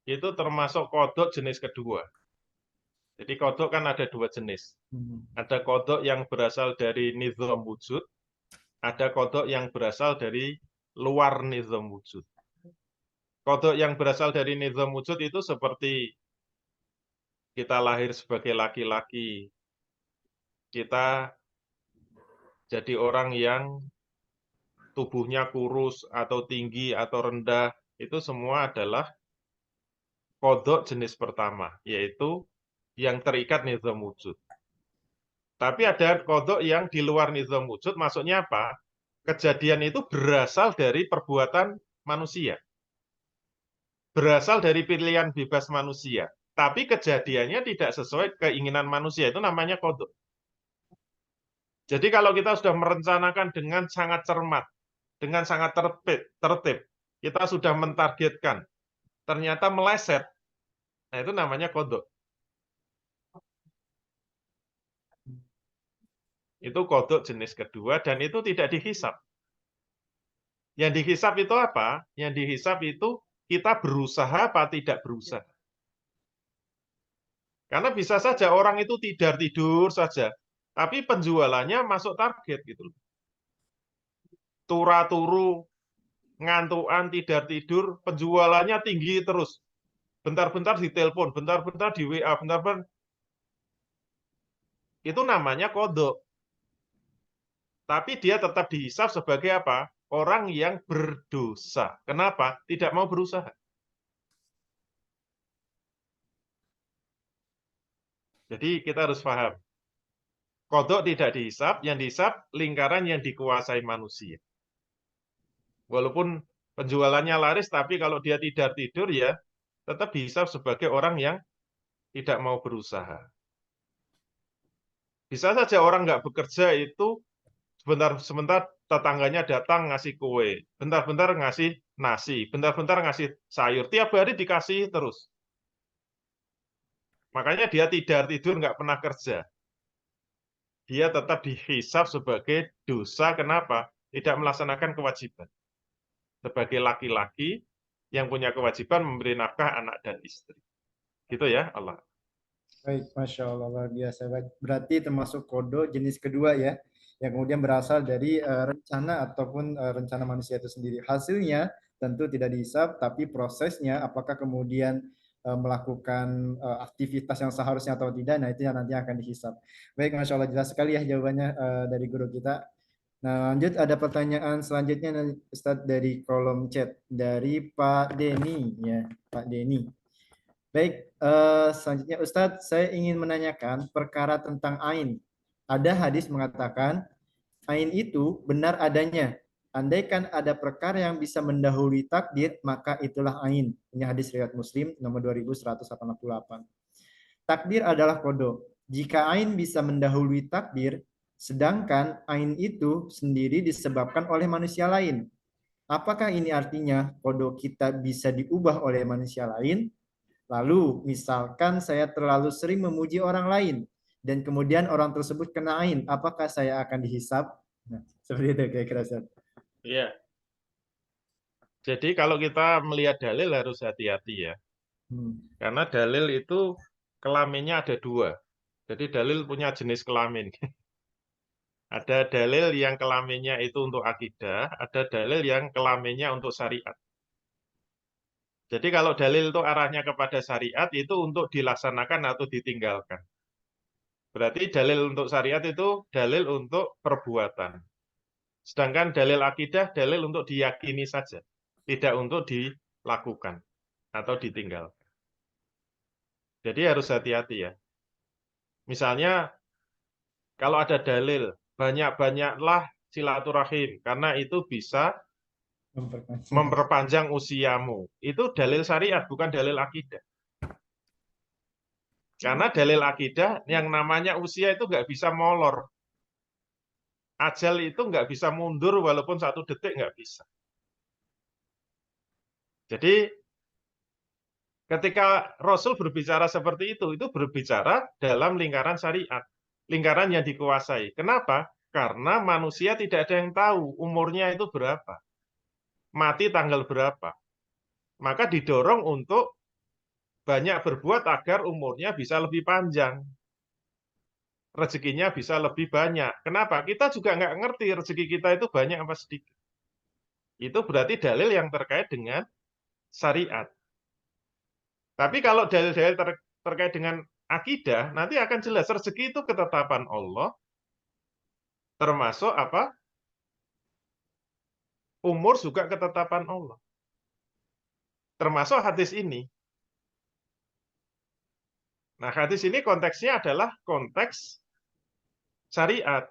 itu termasuk kodok jenis kedua. Jadi kodok kan ada dua jenis. Ada kodok yang berasal dari nizam wujud, ada kodok yang berasal dari luar nizam wujud. Kodok yang berasal dari nizam wujud itu seperti kita lahir sebagai laki-laki, kita jadi orang yang tubuhnya kurus atau tinggi atau rendah, itu semua adalah kodok jenis pertama, yaitu yang terikat nizam wujud. Tapi ada kodok yang di luar nizam wujud, maksudnya apa? Kejadian itu berasal dari perbuatan manusia. Berasal dari pilihan bebas manusia. Tapi kejadiannya tidak sesuai keinginan manusia, itu namanya kodok. Jadi kalau kita sudah merencanakan dengan sangat cermat, dengan sangat tertib, kita sudah mentargetkan, ternyata meleset, nah itu namanya kodok. Itu kodok jenis kedua, dan itu tidak dihisap. Yang dihisap itu apa? Yang dihisap itu kita berusaha apa tidak berusaha. Karena bisa saja orang itu tidur saja, tapi penjualannya masuk target gitu. Turu, ngantuan, tidur, penjualannya tinggi terus. Bentar-bentar ditelepon, bentar-bentar di WA, bentar-bentar. Itu namanya kodok. Tapi dia tetap dihisap sebagai apa? Orang yang berdosa. Kenapa? Tidak mau berusaha. Jadi kita harus paham. Kodok tidak dihisap, yang dihisap lingkaran yang dikuasai manusia. Walaupun penjualannya laris, tapi kalau dia tidur ya tetap dihisap sebagai orang yang tidak mau berusaha. Bisa saja orang nggak bekerja itu sebentar tetangganya datang ngasih kue, bentar-bentar ngasih nasi, bentar-bentar ngasih sayur, tiap hari dikasih terus. Makanya dia tidur nggak pernah kerja. Dia tetap dihisap sebagai dosa, kenapa? Tidak melaksanakan kewajiban. Sebagai laki-laki yang punya kewajiban memberi nafkah anak dan istri. Gitu ya, Allah. Baik, Masya Allah, luar biasa. Berarti termasuk kodo jenis kedua ya, yang kemudian berasal dari rencana ataupun rencana manusia itu sendiri. Hasilnya tentu tidak dihisap, tapi prosesnya apakah kemudian melakukan aktivitas yang seharusnya atau tidak, nah itu yang nanti akan dihisap. Baik, Masya Allah, jelas sekali ya jawabannya dari guru kita. Nah, lanjut ada pertanyaan selanjutnya Ustadz dari kolom chat dari Pak Denny ya, Pak Denny. Baik, selanjutnya Ustadz, saya ingin menanyakan perkara tentang ain. Ada hadis mengatakan ain itu benar adanya. Andaikan ada perkara yang bisa mendahului takdir, maka itulah ain. Ini hadis riwayat Muslim nomor 2188. Takdir adalah kodok. Jika ain bisa mendahului takdir, sedangkan ain itu sendiri disebabkan oleh manusia lain. Apakah ini artinya kodok kita bisa diubah oleh manusia lain? Lalu, misalkan saya terlalu sering memuji orang lain dan kemudian orang tersebut kena ain, apakah saya akan dihisap? Nah, seperti itu kira-kira. Iya. Jadi kalau kita melihat dalil harus hati-hati ya. Karena dalil itu kelaminnya ada dua. Jadi dalil punya jenis kelamin. Ada dalil yang kelaminnya itu untuk akidah, ada dalil yang kelaminnya untuk syariat. Jadi kalau dalil itu arahnya kepada syariat, itu untuk dilaksanakan atau ditinggalkan. Berarti dalil untuk syariat itu dalil untuk perbuatan. Sedangkan dalil akidah, dalil untuk diyakini saja. Tidak untuk dilakukan atau ditinggalkan. Jadi harus hati-hati ya. Misalnya, kalau ada dalil, banyak-banyaklah silaturahim, karena itu bisa memperpanjang usiamu. Itu dalil syariat, bukan dalil akidah. Karena dalil akidah yang namanya usia itu nggak bisa molor. Ajal itu nggak bisa mundur walaupun 1 detik nggak bisa. Jadi ketika Rasul berbicara seperti itu berbicara dalam lingkaran syariat. Lingkaran yang dikuasai. Kenapa? Karena manusia tidak ada yang tahu umurnya itu berapa. Mati tanggal berapa. Maka didorong untuk banyak berbuat agar umurnya bisa lebih panjang, rezekinya bisa lebih banyak. Kenapa? Kita juga nggak ngerti rezeki kita itu banyak apa sedikit. Itu berarti dalil yang terkait dengan syariat. Tapi kalau dalil-dalil terkait dengan akidah, nanti akan jelas rezeki itu ketetapan Allah, termasuk apa? Umur juga ketetapan Allah. Termasuk hadis ini. Nah, hadis ini konteksnya adalah konteks syariat.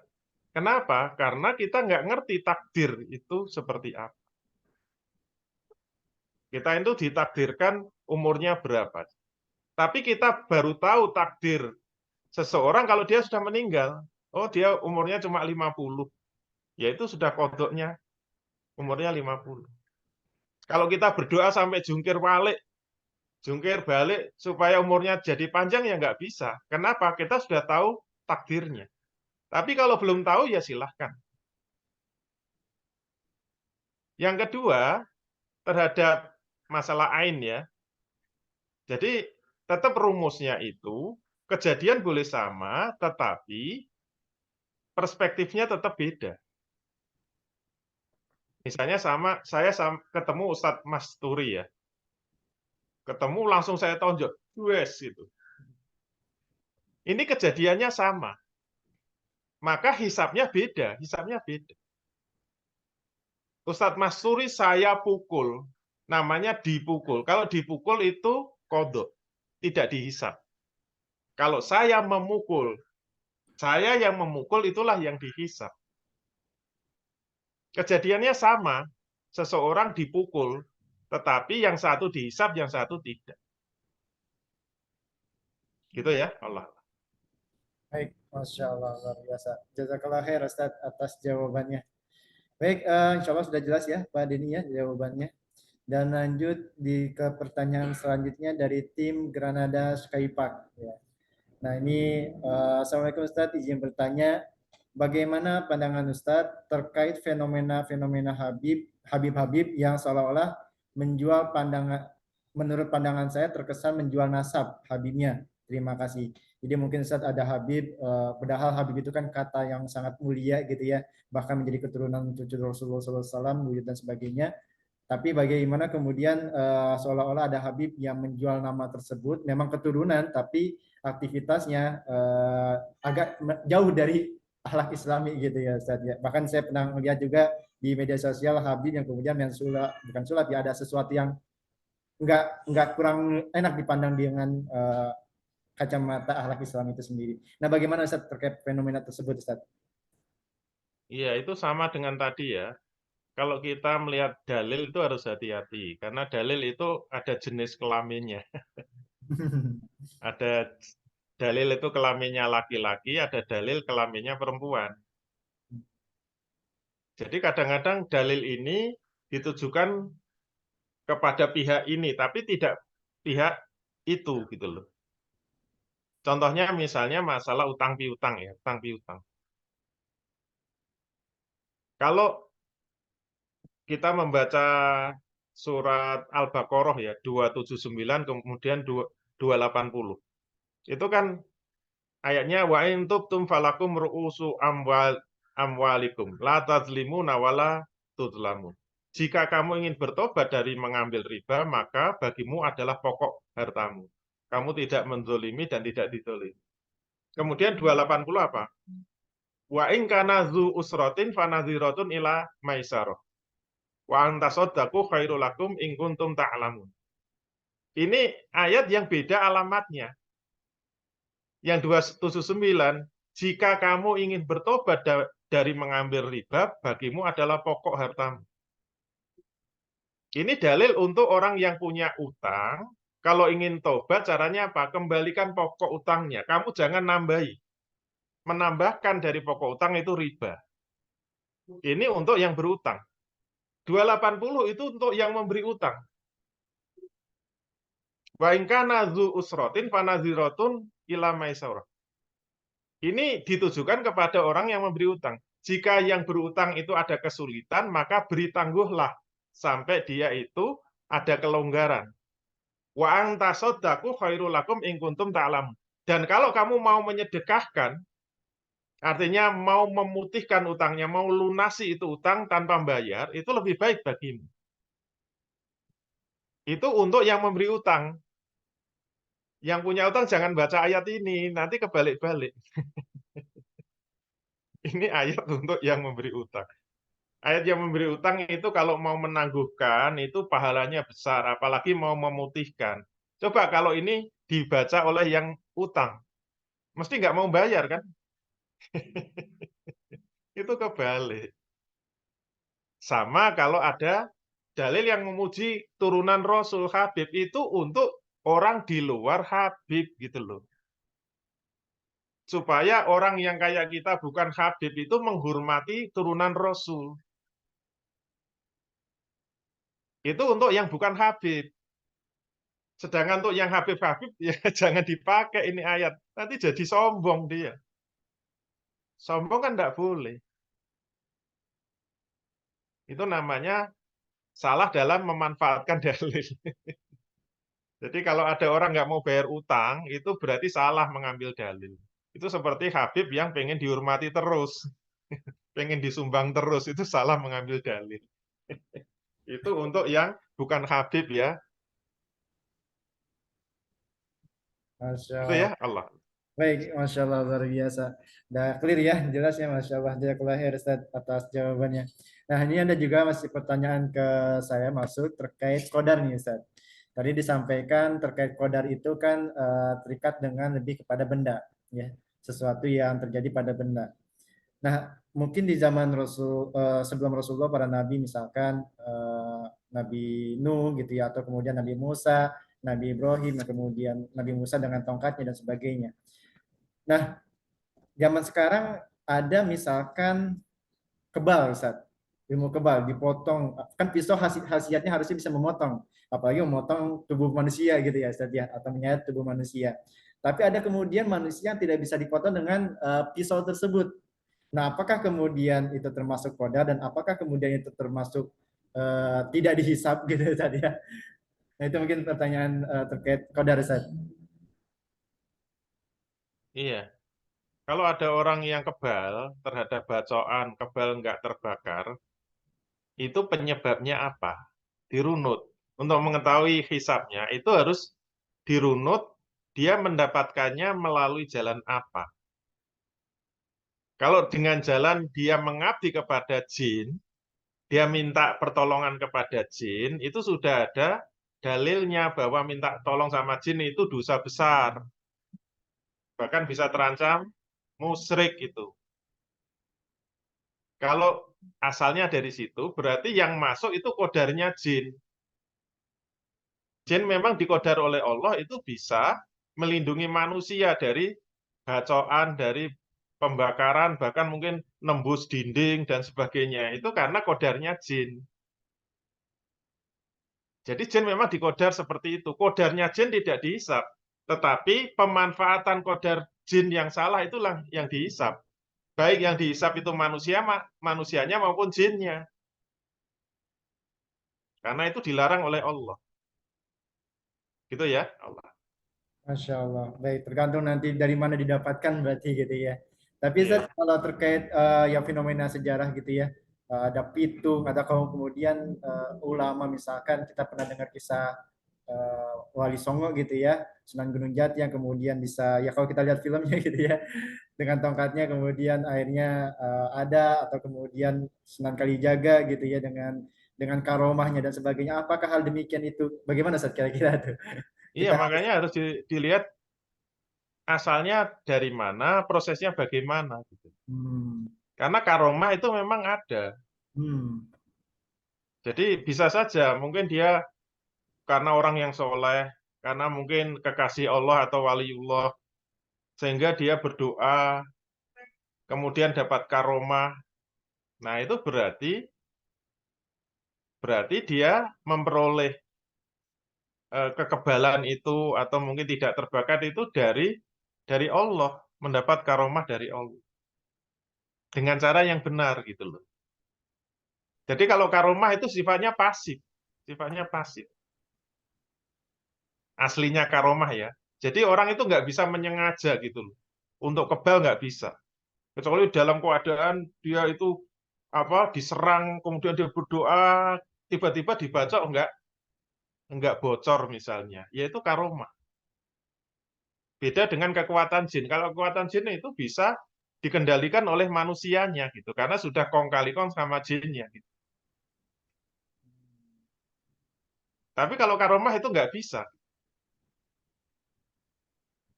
Kenapa? Karena kita nggak ngerti takdir itu seperti apa. Kita itu ditakdirkan umurnya berapa. Tapi kita baru tahu takdir seseorang kalau dia sudah meninggal. Oh, dia umurnya cuma 50. Yaitu sudah kodoknya umurnya 50. Kalau kita berdoa sampai jungkir balik supaya umurnya jadi panjang ya nggak bisa. Kenapa? Kita sudah tahu takdirnya. Tapi kalau belum tahu ya silahkan. Yang kedua, terhadap masalah ain ya. Jadi tetap rumusnya itu kejadian boleh sama, tetapi perspektifnya tetap beda. Misalnya saya ketemu Ustadz Masturi ya. Ketemu langsung saya tonjok, wes gitu. Ini kejadiannya sama. Maka hisapnya beda. Ustadz Masturi saya pukul, namanya dipukul. Kalau dipukul itu kodok, tidak dihisap. Kalau saya yang memukul itulah yang dihisap. Kejadiannya sama, seseorang dipukul, tetapi yang satu dihisap, yang satu tidak. Gitu ya, Allah. Baik, Masya Allah, luar biasa. Jazakallah khair Ustaz atas jawabannya. Baik, insya Allah sudah jelas ya Pak Denny ya jawabannya. Dan lanjut ke pertanyaan selanjutnya dari tim Granada Skypark. Ya. Nah ini, Assalamualaikum Ustaz, izin bertanya, bagaimana pandangan Ustadz terkait fenomena-fenomena Habib yang seolah-olah menjual menurut pandangan saya terkesan menjual nasab Habibnya. Terima kasih. Jadi mungkin Ustadz ada Habib, padahal Habib itu kan kata yang sangat mulia gitu ya, bahkan menjadi keturunan cucu Rasulullah SAW, wujud dan sebagainya. Tapi bagaimana kemudian seolah-olah ada Habib yang menjual nama tersebut, memang keturunan, tapi aktivitasnya agak jauh dari akhlak Islami gitu ya Ustaz ya. Bahkan saya pernah melihat juga di media sosial Habib yang kemudian bukan sulap ya, ada sesuatu yang nggak kurang enak dipandang dengan kacamata akhlak Islam itu sendiri. Nah, bagaimana Ustaz terkait fenomena tersebut Ustaz? Iya, itu sama dengan tadi ya. Kalau kita melihat dalil itu harus hati-hati, karena dalil itu ada jenis kelaminnya. Ada dalil itu kelaminnya laki-laki, ada dalil kelaminnya perempuan. Jadi kadang-kadang dalil ini ditujukan kepada pihak ini, tapi tidak pihak itu gitu loh. Contohnya misalnya masalah utang piutang ya, utang piutang. Kalau kita membaca surat Al-Baqarah ya, 279 kemudian 280. Itu kan ayatnya wa in tubtum falakum ru'usu amwalikum la tazlimuna wala tudlamun. Jika kamu ingin bertobat dari mengambil riba, maka bagimu adalah pokok hartamu. Kamu tidak menzolimi dan tidak dizolimi. Kemudian 280 apa? Wa in kana zu usratin fanadhiratun ila maisarah. Wa antasaddaqu khairul lakum in kuntum ta'lamun. Ini ayat yang beda alamatnya. Yang 279, jika kamu ingin bertobat dari mengambil riba, bagimu adalah pokok hartamu. Ini dalil untuk orang yang punya utang, kalau ingin tobat caranya apa? Kembalikan pokok utangnya. Kamu jangan nambahi. Menambahkan dari pokok utang itu riba. Ini untuk yang berutang. 280 itu untuk yang memberi utang. Wa in kana dzu usratin fanadhiratun ila maisarah. Ini ditujukan kepada orang yang memberi utang. Jika yang berutang itu ada kesulitan, maka beri tangguhlah sampai dia itu ada kelonggaran. Wa ang tasaddaqu khairul lakum in kuntum ta'lamun. Dan kalau kamu mau menyedekahkan, artinya mau memutihkan utangnya, mau lunasi itu utang tanpa bayar, itu lebih baik bagimu. Itu untuk yang memberi utang. Yang punya utang jangan baca ayat ini, nanti kebalik-balik. Ini ayat untuk yang memberi utang. Ayat yang memberi utang itu kalau mau menangguhkan, itu pahalanya besar, apalagi mau memutihkan. Coba kalau ini dibaca oleh yang utang, mesti nggak mau bayar kan? Itu kebalik. Sama kalau ada dalil yang memuji turunan Rasul Habib itu untuk orang di luar Habib gitu loh. Supaya orang yang kayak kita bukan Habib itu menghormati turunan Rasul. Itu untuk yang bukan Habib. Sedangkan untuk yang Habib-Habib ya jangan dipakai ini ayat. Nanti jadi sombong dia. Sombong kan enggak boleh. Itu namanya salah dalam memanfaatkan dalil. Jadi kalau ada orang nggak mau bayar utang, itu berarti salah mengambil dalil. Itu seperti Habib yang pengen dihormati terus, pengen disumbang terus, itu salah mengambil dalil. Itu untuk yang bukan Habib ya. Masya Itu Allah. ya Allah. Baik, Masya Allah, luar biasa. Udah clear ya, jelas ya, Masya Allah. Jazakallah khair Ustaz atas jawabannya. Nah, ini ada juga masih pertanyaan ke saya masuk terkait kodar nih Ustaz. Tadi disampaikan terkait kodar itu kan terikat dengan lebih kepada benda, ya, sesuatu yang terjadi pada benda. Nah, mungkin di zaman sebelum Rasulullah, para nabi misalkan Nabi Nuh gitu ya, atau kemudian Nabi Musa, Nabi Ibrahim, dan kemudian Nabi Musa dengan tongkatnya dan sebagainya. Nah, zaman sekarang ada misalkan kebal, Ustaz. Ilmu kebal, dipotong. Kan pisau khasiatnya harusnya bisa memotong. Apalagi memotong tubuh manusia gitu ya, Ustaz ya, atau menyayat tubuh manusia. Tapi ada kemudian manusia yang tidak bisa dipotong dengan pisau tersebut. Nah, apakah kemudian itu termasuk kodar dan apakah kemudian itu termasuk tidak dihisap gitu Ustaz ya? Nah, itu mungkin pertanyaan terkait kodar, Ustaz. Iya. Kalau ada orang yang kebal terhadap bacaan, kebal nggak terbakar, itu penyebabnya apa? Dirunut. Untuk mengetahui hisapnya, itu harus dirunut, dia mendapatkannya melalui jalan apa. Kalau dengan jalan dia mengabdi kepada jin, dia minta pertolongan kepada jin, itu sudah ada dalilnya bahwa minta tolong sama jin itu dosa besar. Bahkan bisa terancam musyrik itu. Kalau asalnya dari situ, berarti yang masuk itu kodarnya jin. Jin memang dikodar oleh Allah itu bisa melindungi manusia dari bacaan, dari pembakaran, bahkan mungkin nembus dinding dan sebagainya. Itu karena kodarnya jin. Jadi jin memang dikodar seperti itu. Kodarnya jin tidak dihisap, tetapi pemanfaatan kodar jin yang salah itulah yang dihisap. Baik yang dihisap itu manusianya maupun jinnya. Karena itu dilarang oleh Allah. Gitu ya, Allah. Masya Allah. Baik, tergantung nanti dari mana didapatkan berarti gitu ya. Tapi Zat, Iya. kalau terkait yang fenomena sejarah gitu ya, ada pitung, ada kemudian ulama misalkan kita pernah dengar kisah Wali Songo gitu ya, Sunan Gunung Jati yang kemudian bisa, ya kalau kita lihat filmnya gitu ya, dengan tongkatnya kemudian akhirnya ada, atau kemudian Sunan Kalijaga gitu ya dengan karomahnya dan sebagainya. Apakah hal demikian itu? Bagaimana Zat kira-kira tuh? Iya, Kita makanya harus dilihat asalnya dari mana, prosesnya bagaimana gitu. hmm, Karena karomah itu memang ada. hmm. Jadi bisa saja mungkin dia karena orang yang soleh, karena mungkin kekasih Allah atau waliullah, sehingga dia berdoa, kemudian dapat karomah. Nah, itu berarti dia memperoleh kekebalan itu atau mungkin tidak terbakat itu dari Allah, mendapat karomah dari Allah dengan cara yang benar gitu loh. Jadi kalau karomah itu sifatnya pasif, sifatnya pasif. aslinya karomah ya. Jadi orang itu nggak bisa menyengaja gitu loh. Untuk kebal nggak bisa. Kecuali dalam keadaan dia itu diserang, kemudian dia berdoa, tiba-tiba dibaca enggak bocor misalnya. Yaitu karomah. Beda dengan kekuatan jin. Kalau kekuatan jin itu bisa dikendalikan oleh manusianya gitu, karena sudah kong kali kong sama jinnya gitu. Tapi kalau karomah itu nggak bisa,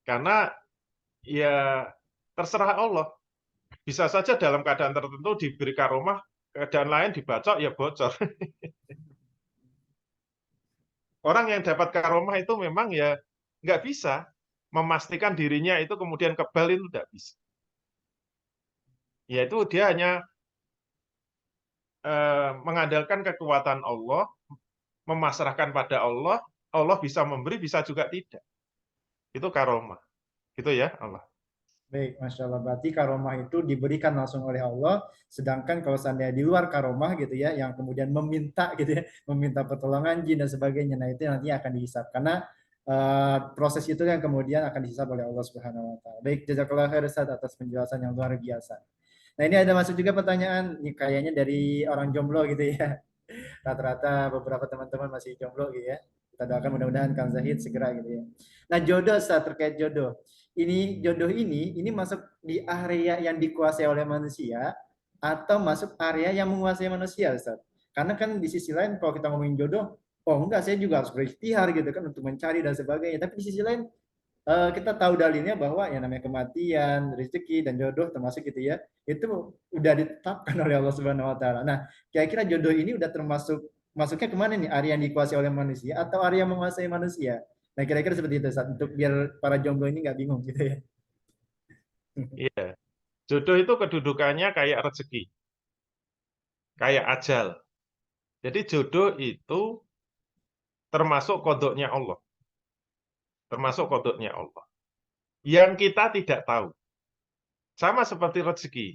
karena ya terserah Allah. Bisa saja dalam keadaan tertentu diberi karomah, keadaan lain dibacok ya bocor. Orang yang dapat karomah itu memang ya nggak bisa memastikan dirinya itu kemudian kebal, itu nggak bisa. Yaitu dia hanya mengandalkan kekuatan Allah, memasrahkan pada Allah, Allah bisa memberi, bisa juga tidak. Itu karomah. Gitu ya Allah. Baik, Masya Allah. Berarti karomah itu diberikan langsung oleh Allah, sedangkan kalau seandainya di luar karomah gitu ya, yang kemudian meminta gitu ya, meminta pertolongan jin dan sebagainya, nah itu nanti akan dihisap. Karena proses itu yang kemudian akan dihisap oleh Allah Subhanahu Wa Taala. Baik, jazakallah khair Ustaz atas penjelasan yang luar biasa. Nah ini ada masuk juga pertanyaan, ini kayaknya dari orang jomblo gitu ya. Rata-rata beberapa teman-teman masih jomblo gitu ya. Kita doakan mudah-mudahan Kang Zahid segera gitu ya. Nah jodoh Ustaz, terkait jodoh. Jodoh ini masuk di area yang dikuasai oleh manusia atau masuk area yang menguasai manusia Ustaz. Karena kan di sisi lain kalau kita ngomongin jodoh, oh enggak saya juga harus berikhtiar gitu kan untuk mencari dan sebagainya. Tapi di sisi lain kita tahu dalilnya bahwa yang namanya kematian, rezeki dan jodoh termasuk gitu ya, itu udah ditetapkan oleh Allah Subhanahu Wa Taala. Nah, kira-kira jodoh ini udah termasuk masuknya kemana nih? Area yang dikuasai oleh manusia atau area yang menguasai manusia? Nah, kira-kira seperti itu, Ustaz, untuk biar para jomblo ini nggak bingung gitu ya. Iya. Jodoh itu kedudukannya kayak rezeki, kayak ajal. Jadi jodoh itu termasuk kodoknya Allah. Termasuk kodoknya Allah. Yang kita tidak tahu. Sama seperti rezeki.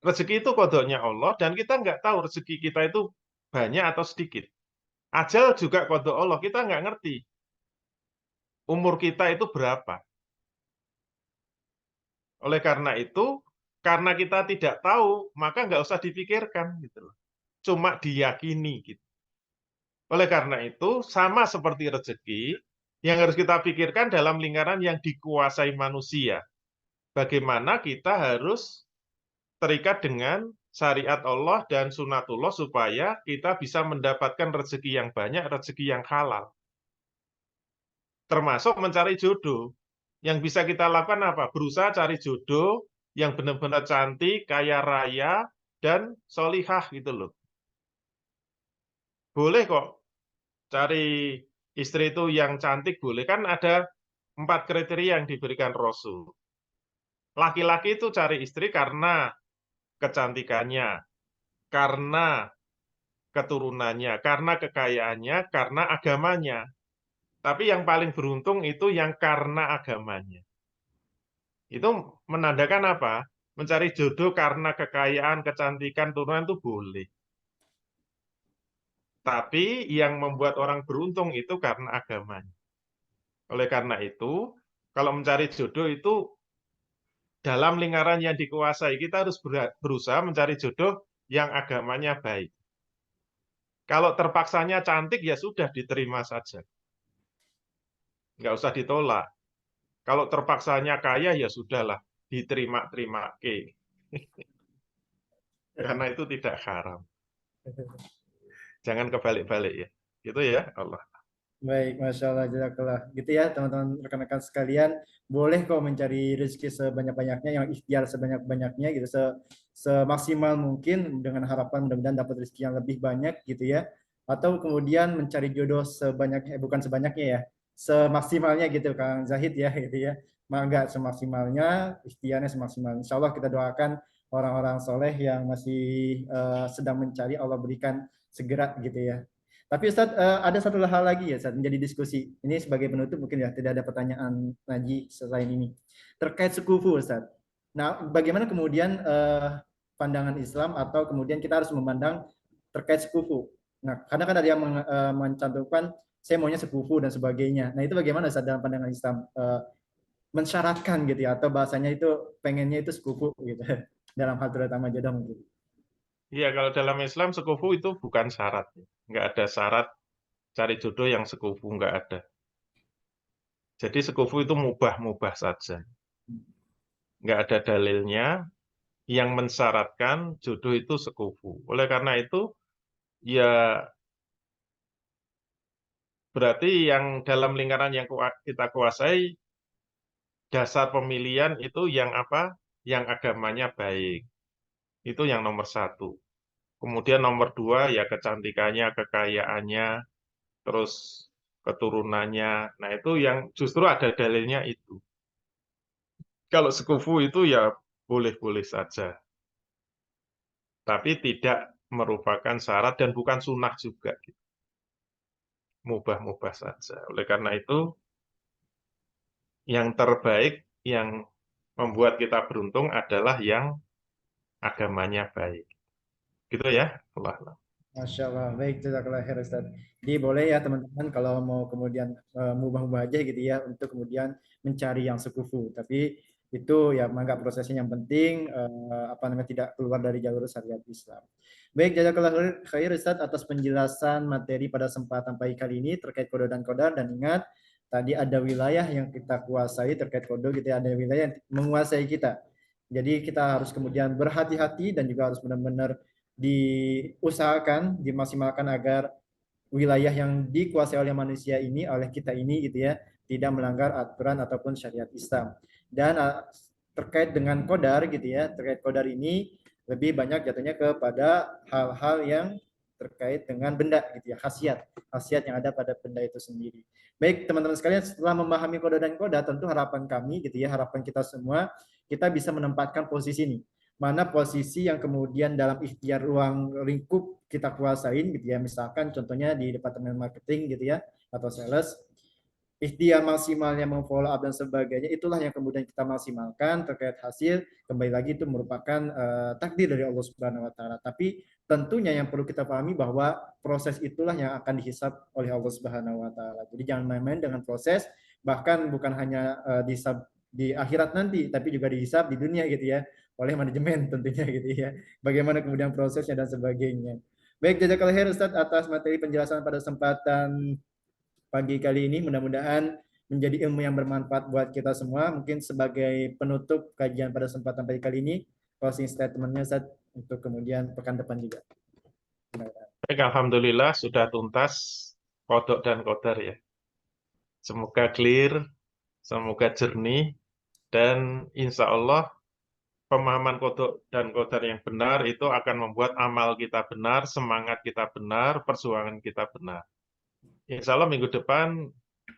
Rezeki itu kodoknya Allah, dan kita nggak tahu rezeki kita itu banyak atau sedikit. Ajal juga kodok Allah, kita nggak ngerti umur kita itu berapa. Oleh karena itu, karena kita tidak tahu, maka nggak usah dipikirkan gitu loh. Cuma diyakini gitu. Oleh karena itu, sama seperti rezeki, yang harus kita pikirkan dalam lingkaran yang dikuasai manusia. Bagaimana kita harus terikat dengan syariat Allah dan sunatullah supaya kita bisa mendapatkan rezeki yang banyak, rezeki yang halal. Termasuk mencari jodoh. Yang bisa kita lakukan apa? Berusaha cari jodoh yang benar-benar cantik, kaya raya, dan solihah gitu loh. Boleh kok cari istri itu yang cantik, boleh. Kan ada 4 kriteria yang diberikan Rasul. Laki-laki itu cari istri karena kecantikannya, karena keturunannya, karena kekayaannya, karena agamanya. Tapi yang paling beruntung itu yang karena agamanya. Itu menandakan apa? Mencari jodoh karena kekayaan, kecantikan, turunan itu boleh. Tapi yang membuat orang beruntung itu karena agamanya. Oleh karena itu, kalau mencari jodoh itu dalam lingkaran yang dikuasai, kita harus berusaha mencari jodoh yang agamanya baik. Kalau terpaksanya cantik, ya sudah diterima saja. Nggak usah ditolak. Kalau terpaksanya kaya, ya sudahlah, diterima-terima. Oke. Karena itu tidak haram. Jangan kebalik-balik ya. Gitu ya Allah. Baik, Masya Allah, jazakallah. Gitu ya, teman-teman rekan-rekan sekalian, boleh kok mencari rezeki sebanyak-banyaknya, yang ikhtiar sebanyak-banyaknya gitu, semaksimal mungkin dengan harapan mudah-mudahan dapat rezeki yang lebih banyak gitu ya. Atau kemudian mencari jodoh bukan sebanyaknya ya, semaksimalnya gitu Kang Zahid ya gitu ya. Maka semaksimalnya, ikhtiarnya semaksimal. Insya Allah kita doakan orang-orang soleh yang masih sedang mencari, Allah berikan segera gitu ya. Tapi Ustadz, ada satu hal lagi ya Ustadz, menjadi diskusi. Ini sebagai penutup mungkin ya, tidak ada pertanyaan lagi selain ini. Terkait sekufu Ustadz. Nah, bagaimana kemudian pandangan Islam atau kemudian kita harus memandang terkait sekufu. Nah, karena kan ada yang mencantumkan saya maunya sekufu dan sebagainya. Nah itu bagaimana Ustaz dalam pandangan Islam mensyaratkan gitu ya, atau bahasanya itu pengennya itu sekufu gitu dalam hal terutama jodoh mungkin. Iya, kalau dalam Islam sekufu itu bukan syarat. Nggak ada syarat cari jodoh yang sekufu, nggak ada. Jadi sekufu itu mubah-mubah saja. Nggak ada dalilnya yang mensyaratkan jodoh itu sekufu. Oleh karena itu, ya berarti yang dalam lingkaran yang kita kuasai, dasar pemilihan itu yang apa? Yang agamanya baik. Itu yang nomor satu. Kemudian nomor dua, ya kecantikannya, kekayaannya, terus keturunannya. Nah, itu yang justru ada dalilnya itu. Kalau sekufu itu ya boleh-boleh saja. Tapi tidak merupakan syarat dan bukan sunnah juga. Mubah-mubah saja. Oleh karena itu, yang terbaik, yang membuat kita beruntung adalah yang agamanya baik. Gitu ya, Allah. Masya Allah, baik, jazakallah khair Ustaz. Jadi boleh ya teman-teman kalau mau kemudian mubah-mubah aja gitu ya untuk kemudian mencari yang sekufu. Tapi itu ya mangga prosesnya yang penting apa namanya tidak keluar dari jalur syariat Islam. Baik, jazakallah khair Ustaz atas penjelasan materi pada kesempatan pagi kali ini terkait kode dan kodar, dan ingat tadi ada wilayah yang kita kuasai terkait kode gitu ya, ada wilayah yang menguasai kita. Jadi kita harus kemudian berhati-hati dan juga harus benar-benar diusahakan, dimaksimalkan agar wilayah yang dikuasai oleh manusia ini, oleh kita ini gitu ya, tidak melanggar aturan ataupun syariat Islam. Dan terkait dengan kodar gitu ya, terkait kodar ini lebih banyak jatuhnya kepada hal-hal yang terkait dengan benda gitu ya, khasiat yang ada pada benda itu sendiri. Baik teman-teman sekalian, setelah memahami kodar dan kodar, tentu harapan kami gitu ya, harapan kita semua, kita bisa menempatkan posisi ini, mana posisi yang kemudian dalam ikhtiar ruang lingkup kita kuasain gitu ya, misalkan contohnya di departemen marketing gitu ya atau sales, ikhtiar maksimalnya memfollow up dan sebagainya, itulah yang kemudian kita maksimalkan terkait hasil. Kembali lagi itu merupakan takdir dari Allah Subhanahu wa taala, tapi tentunya yang perlu kita pahami bahwa proses itulah yang akan dihisab oleh Allah Subhanahu wa taala. Jadi jangan main-main dengan proses, bahkan bukan hanya dihisab di akhirat nanti, tapi juga dihisab di dunia gitu ya, oleh manajemen tentunya gitu ya. Bagaimana kemudian prosesnya dan sebagainya. Baik, jazakallahu khair Ustaz atas materi penjelasan pada kesempatan pagi kali ini. Mudah-mudahan menjadi ilmu yang bermanfaat buat kita semua. Mungkin sebagai penutup kajian pada kesempatan pagi kali ini, closing statement-nya Ustaz, untuk kemudian pekan depan juga. Baik, alhamdulillah sudah tuntas kodok dan kodar ya. Semoga clear, semoga jernih, dan insya Allah pemahaman kodok dan kodar yang benar itu akan membuat amal kita benar, semangat kita benar, perjuangan kita benar. Insya Allah minggu depan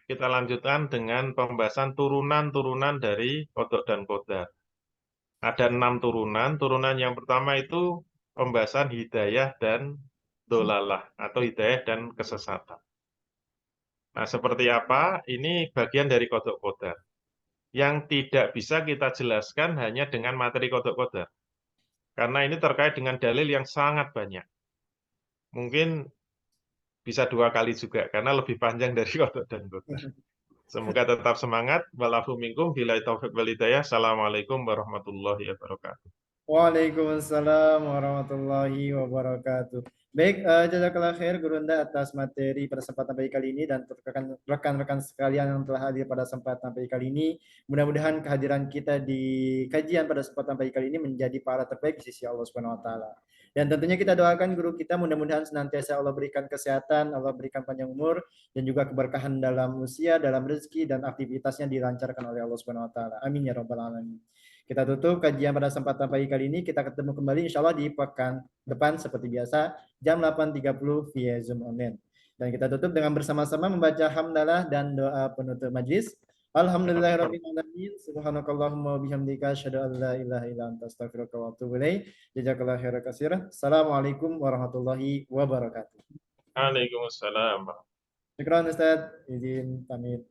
kita lanjutkan dengan pembahasan turunan-turunan dari kodok dan kodar. Ada 6 turunan. Turunan yang pertama itu pembahasan hidayah dan dolalah atau hidayah dan kesesatan. Nah, seperti apa? Ini bagian dari kodok kodar yang tidak bisa kita jelaskan hanya dengan materi kodok kodar. Karena ini terkait dengan dalil yang sangat banyak. Mungkin bisa 2 kali juga, karena lebih panjang dari kodok dan kodar. Semoga tetap semangat. Walafu minkum, billahi taufiq wal hidayah. Assalamualaikum warahmatullahi wabarakatuh. Waalaikumsalam warahmatullahi wabarakatuh. Baik, jazakallah khair Gurunda atas materi pada kesempatan pagi kali ini, dan untuk rekan-rekan sekalian yang telah hadir pada kesempatan pagi kali ini. Mudah-mudahan kehadiran kita di kajian pada kesempatan pagi kali ini menjadi pahala terbaik di sisi Allah Subhanahu wa taala. Dan tentunya kita doakan guru kita mudah-mudahan senantiasa Allah berikan kesehatan, Allah berikan panjang umur, dan juga keberkahan dalam usia, dalam rezeki, dan aktivitasnya dilancarkan oleh Allah Subhanahu wa taala. Amin ya rabbal alamin. Kita tutup kajian pada kesempatan pagi kali ini. Kita ketemu kembali insya Allah di pekan depan seperti biasa jam 8.30 via Zoom online. Dan kita tutup dengan bersama-sama membaca hamdalah dan doa penutup majlis. Alhamdulillahirrahmanirrahim. Subhanakallahumma bihamdika asyhadu an la ilaha illa anta astaghfiruka wa atubu ilaik. Jazakallahu khairan katsira. Assalamualaikum warahmatullahi wabarakatuh. Waalaikumsalam. Syukran Ustaz. Izin pamit.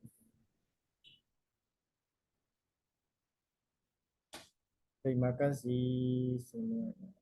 Terima kasih semuanya.